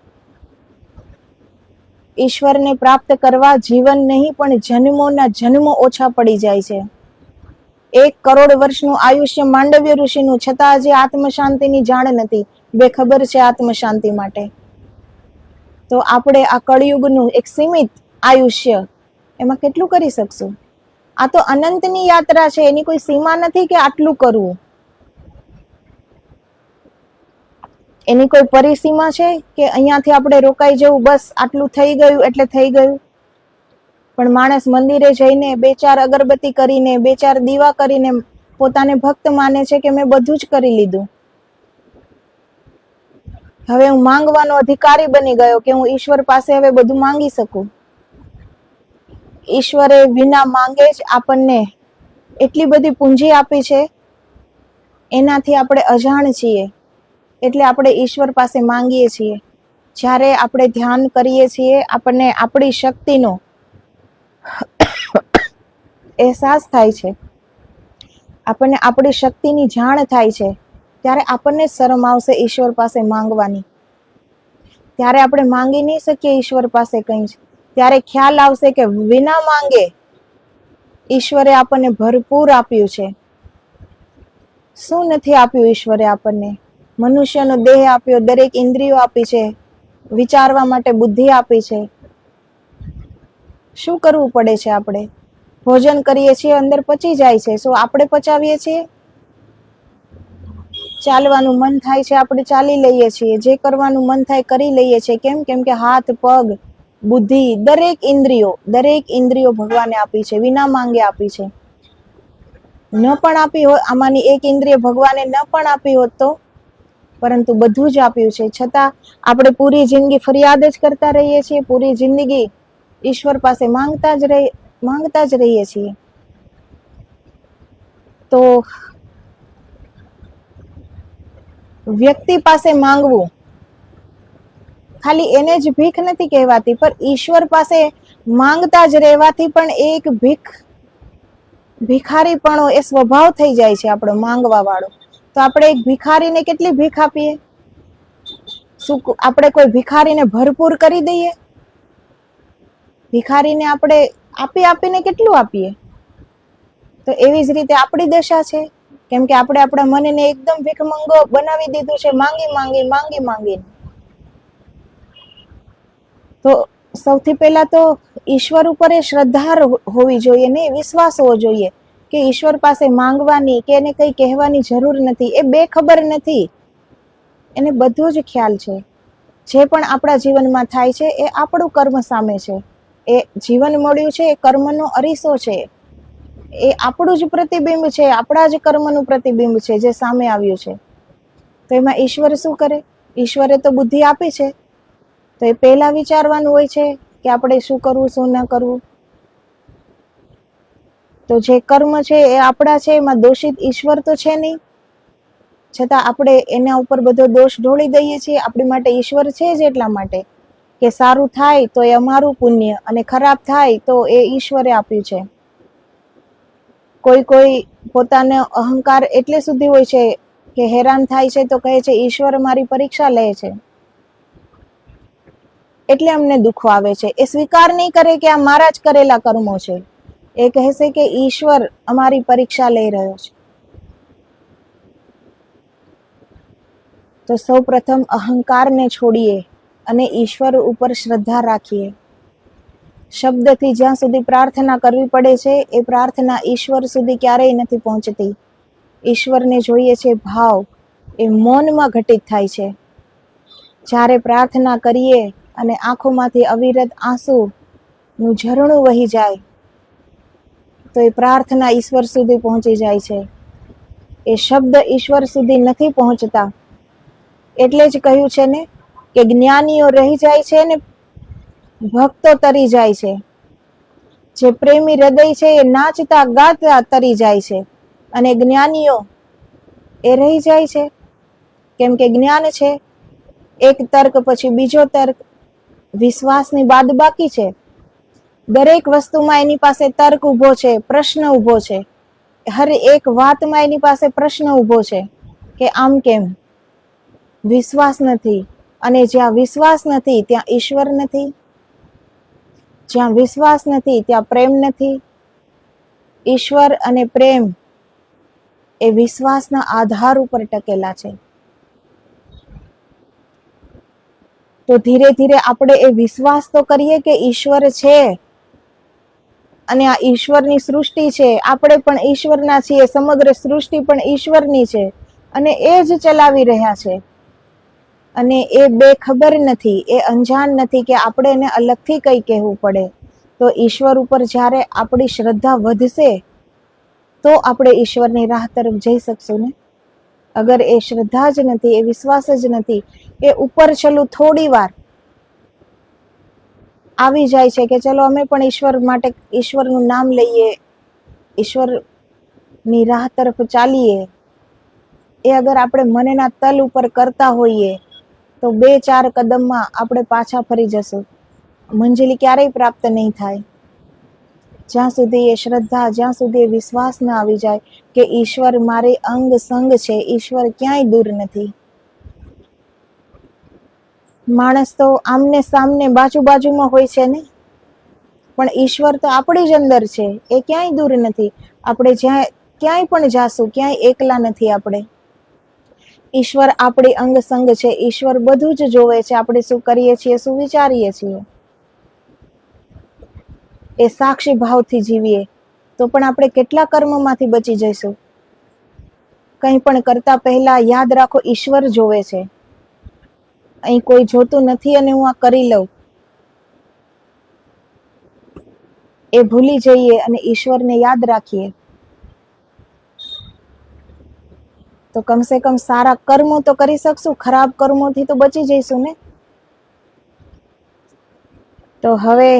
ઈશ્વરને પ્રાપ્ત કરવા જીવન નહીં પણ જન્મોના જન્મો ઓછા પડી જાય છે. 1 કરોડ વર્ષનું આયુષ્ય માંડવ્ય ઋષિનું, છતાં હજી આત્મ શાંતિની જાણ નથી, બેખબર છે આત્મ શાંતિ માટે. તો આપણે આ કળિયુગનું એક સીમિત આયુષ્ય એમાં કેટલું કરી શકશું? આ તો અનંતની યાત્રા છે, એની કોઈ સીમા નથી કે આટલું કરવું. એની કોઈ પરિસીમા છે કે અહીંયાથી આપણે રોકાઈ જવું, બસ આટલું થઈ ગયું એટલે થઈ ગયું? પણ માણસ મંદિરે જઈને 2-4 અગરબત્તી કરીને, 2-4 દીવા કરીને પોતાને ભક્ત માને છે કે મેં બધું જ કરી લીધું. હવે હું માંગવાનો અધિકારી બની ગયો કે હું ઈશ્વર પાસે હવે બધું માંગી શકું. ઈશ્વરે વિના માંગે જ આપણને એટલી બધી પૂંજી આપી છે, એનાથી આપણે અજાણ છીએ, એટલે આપણે ઈશ્વર પાસે માંગીએ છીએ. જ્યારે આપણે ધ્યાન કરીએ છીએ, આપણને આપણી શક્તિનો અહેસાસ થાય છે, આપણને આપણી શક્તિની જાણ થાય છે, ત્યારે આપણને શરમ આવશે ઈશ્વર પાસે માંગવાની. ત્યારે આપણે માંગી નહીં શકીએ ઈશ્વર પાસે કંઈ જ. ત્યારે ખ્યાલ આવશે કે વિના માંગે ઈશ્વરે આપણને ભરપૂર આપ્યું છે. શું નથી આપ્યું ઈશ્વરે આપણને? મનુષ્યનો દેહ આપ્યો, દરેક ઇન્દ્રિયો આપી છે, વિચારવા માટે બુદ્ધિ આપી છે. શું કરવું પડે છે? આપણે ભોજન કરીએ છીએ, અંદર પચી જાય છે. શું આપણે પચાવીએ છીએ? ચાલવાનું મન થાય છે, આપણે ચાલી લઈએ છીએ. જે કરવાનું મન થાય કરી લઈએ છીએ. કેમ? કેમ કે હાથ, પગ, બુદ્ધિ, દરેક ઇન્દ્રિયો ભગવાને આપી છે, વિના માંગે આપી છે. ન પણ આપી હોય, આમાંની એક ઇન્દ્રિય ભગવાને ન પણ આપી હોત તો, પરંતુ બધું જ આપ્યું છે, છતાં આપણે પૂરી જિંદગી ફરિયાદ જ કરતા રહીએ છીએ. પૂરી જિંદગી ઈશ્વર પાસે માંગતા જ રહીએ છીએ. તો વ્યક્તિ પાસે માંગવું ખાલી એને જ ભીખ નથી કહેવાતી, પણ ઈશ્વર પાસે માંગતા જ રહેવાથી પણ એક ભિખારીપણો એ સ્વભાવ થઈ જાય છે આપણો, માંગવા વાળો. તો આપણે એક ભિખારીને કેટલી ભીખ આપીએ? શું આપણે કોઈ ભિખારીને ભરપૂર કરી દઈએ? ભિખારીને આપણે આપીને કેટલું આપીએ? તો એવી જ રીતે આપણી દશા છે. કેમ કે આપણે આપણા મનને એકદમ ભીખમંગો બનાવી દીધું છે, માંગી. તો સૌથી પહેલા તો ઈશ્વર ઉપર એ શ્રદ્ધા હોવી જોઈએ ને, વિશ્વાસ હોવો જોઈએ કે ઈશ્વર પાસે માંગવાની કે એને કંઈ કહેવાની જરૂર નથી. એ બેખબર નથી, એને બધો જ ખ્યાલ છે. જે પણ આપણા જીવનમાં થાય છે એ આપણું કર્મ સામે છે. એ જીવન મળ્યું છે એ કર્મનો અરીસો છે, એ આપણું જ પ્રતિબિંબ છે, આપણા જ કર્મનું પ્રતિબિંબ છે જે સામે આવ્યું છે. તો એમાં ઈશ્વર શું કરે? ઈશ્વરે તો બુદ્ધિ આપી છે, તો એ પહેલા વિચારવાનું હોય છે કે આપણે શું કરવું શું ન કરવું. તો જે કર્મ છે એ આપણા છે, એમાં દોષિત ઈશ્વર તો છે નહીં, છતાં આપણે એના ઉપર બધો દોષ ઢોળી દઈએ છીએ. આપણી માટે ઈશ્વર છે જ એટલા માટે કે સારું થાય તો એ અમારું પુણ્ય અને ખરાબ થાય તો એ ઈશ્વરે આપ્યું છે. કોઈ પોતાનો અહંકાર એટલે સુધી હોય છે કે હેરાન થાય છે તો કહે છે ઈશ્વર મારી પરીક્ષા લે છે, એટલે અમને દુઃખો આવે છે. એ સ્વીકાર નહીં કરે કે આ મારા જ કરેલા કર્મો છે. એ કહેશે કે ઈશ્વર અમારી પરીક્ષા લઈ રહ્યો છે. તો સૌ પ્રથમ અહંકારને છોડીએ અને ઈશ્વર ઉપર શ્રદ્ધા રાખીએ. શબ્દથી જ્યાં સુધી પ્રાર્થના કરવી પડે છે, એ પ્રાર્થના ઈશ્વર સુધી ક્યારેય નથી પહોંચતી. ઈશ્વરને જોઈએ છે ભાવ, એ મૌનમાં ઘટિત થાય છે. જ્યારે પ્રાર્થના કરીએ અને આંખોમાંથી અવિરત આંસુનું ઝરણું વહી જાય, તો એ પ્રાર્થના ઈશ્વર સુધી પહોંચી જાય છે. એ શબ્દ ઈશ્વર સુધી નથી પહોંચતા. એટલે જ કહ્યું છે ને કે જ્ઞાનીઓ રહી જાય છે ને ભક્તો તરી જાય છે. જે પ્રેમી હૃદય છે એ નાચતા ગાતા તરી જાય છે, અને જ્ઞાનીઓ એ રહી જાય છે. કેમ કે જ્ઞાન છે, એક તર્ક પછી બીજો તર્ક, વિશ્વાસની બાદબાકી છે. દરેક વસ્તુમાં એની પાસે તર્ક ઊભો છે, પ્રશ્ન ઊભો છે. હર એક વાતમાં એની પાસે પ્રશ્ન ઊભો છે કે આમ કેમ. વિશ્વાસ નથી, અને જ્યાં વિશ્વાસ નથી ત્યાં ઈશ્વર નથી. જ્યાં વિશ્વાસ નથી ત્યાં પ્રેમ નથી. ઈશ્વર અને પ્રેમ એ વિશ્વાસના આધાર ઉપર ટકેલા છે. તો ધીરે ધીરે આપણે એ વિશ્વાસ તો કરીએ કે ઈશ્વર છે, અને આ ઈશ્વરની સૃષ્ટિ છે, આપણે પણ ઈશ્વરના છીએ, સમગ્ર સૃષ્ટિ પણ ઈશ્વરની છે, અને એ જ ચલાવી રહ્યા છે. અને એ બેખબર નથી, એ અંજાન નથી કે આપણે એને અલગથી કંઈ કહેવું પડે. તો ઈશ્વર ઉપર જ્યારે આપણી શ્રદ્ધા વધશે તો આપણે ઈશ્વરની રાહ તરફ જઈ શકશું ને. અગર એ શ્રદ્ધા જ નથી, એ વિશ્વાસ જ નથી, એ ઉપર છેલ્લું થોડી વાર આવી જાય છે કે ચલો અમે પણ ઈશ્વર માટે ઈશ્વરનું નામ લઈએ, ઈશ્વરની રાહ તરફ ચાલીએ, એ અગર આપણે મનના તલ ઉપર કરતા હોઈએ તો 2-4 કદમમાં આપણે પાછા ફરી જશું. મંજિલ ક્યારેય પ્રાપ્ત નહીં થાય જ્યાં સુધી એ શ્રદ્ધા, જ્યાં સુધી એ વિશ્વાસ ના આવી જાય કે ઈશ્વર મારી અંગ સંગ છે, ઈશ્વર ક્યાંય દૂર નથી. માણસ તો આમને સામને બાજુ બાજુમાં હોય છે ને, પણ ઈશ્વર તો આપણી જ અંદર છે, એ ક્યાંય દૂર નથી. આપણે જ્યાં ક્યાંય પણ જાશું, ક્યાંય એકલા નથી આપણે. ઈશ્વર આપણી અંગ સંગ છે. ઈશ્વર બધું જ જોવે છે, આપણે શું કરીએ છીએ, શું વિચારીએ છીએ. એ સાક્ષી ભાવથી જીવીએ તો પણ આપણે કેટલા કર્મમાંથી બચી જઈશું. કંઈ પણ કરતા પહેલા યાદ રાખો, ઈશ્વર જોવે છે. અહીં કોઈ જોતું નથી અને હું આ કરી લઉં, એ ભૂલી જઈએ અને ઈશ્વરને યાદ રાખીએ તો કમસે કમ સારા કર્મો તો કરી શકશું, ખરાબ કર્મોથી તો બચી જઈશું ને. તો હવે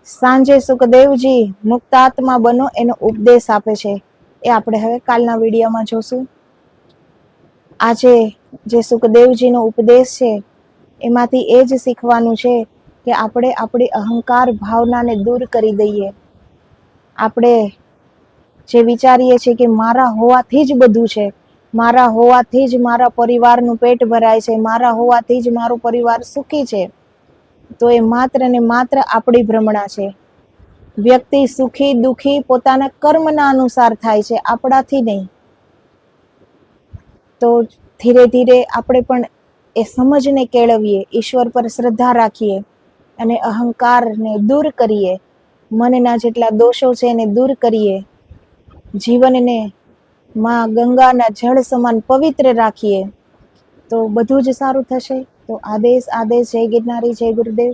સાંજે સુખદેવજી મુક્ત આત્મા બનો એનો ઉપદેશ આપે છે, એ આપણે હવે કાલના વિડીયોમાં જોશું. આજે જે સુખદેવજીનો ઉપદેશ છે એમાંથી એ જ શીખવાનું છે કે આપણે આપણી અહંકાર ભાવનાને દૂર કરી દઈએ. આપણે જે વિચારીએ છીએ કે મારા હોવાથી જ બધું છે, મારા હોવાથી જ મારા પરિવારનું પેટ ભરાય છે, મારા હોવાથી જ મારો પરિવાર સુખી છે, તો એ માત્ર ને માત્ર આપણી ભ્રમણા છે. વ્યક્તિ સુખી દુખી પોતાના કર્મના અનુસાર થાય છે, આપણાથી નહીં. તો ધીરે ધીરે આપણે પણ એ સમજને કેળવીએ, ઈશ્વર પર શ્રદ્ધા રાખીએ અને અહંકારને દૂર કરીએ. મનના જેટલા દોષો છે એને દૂર કરીએ. જીવનને માં ગંગાના જળ સમાન પવિત્ર રાખીએ તો બધું જ સારું થશે. તો આદેશ જય ગિરનારી, જય ગુરુદેવ.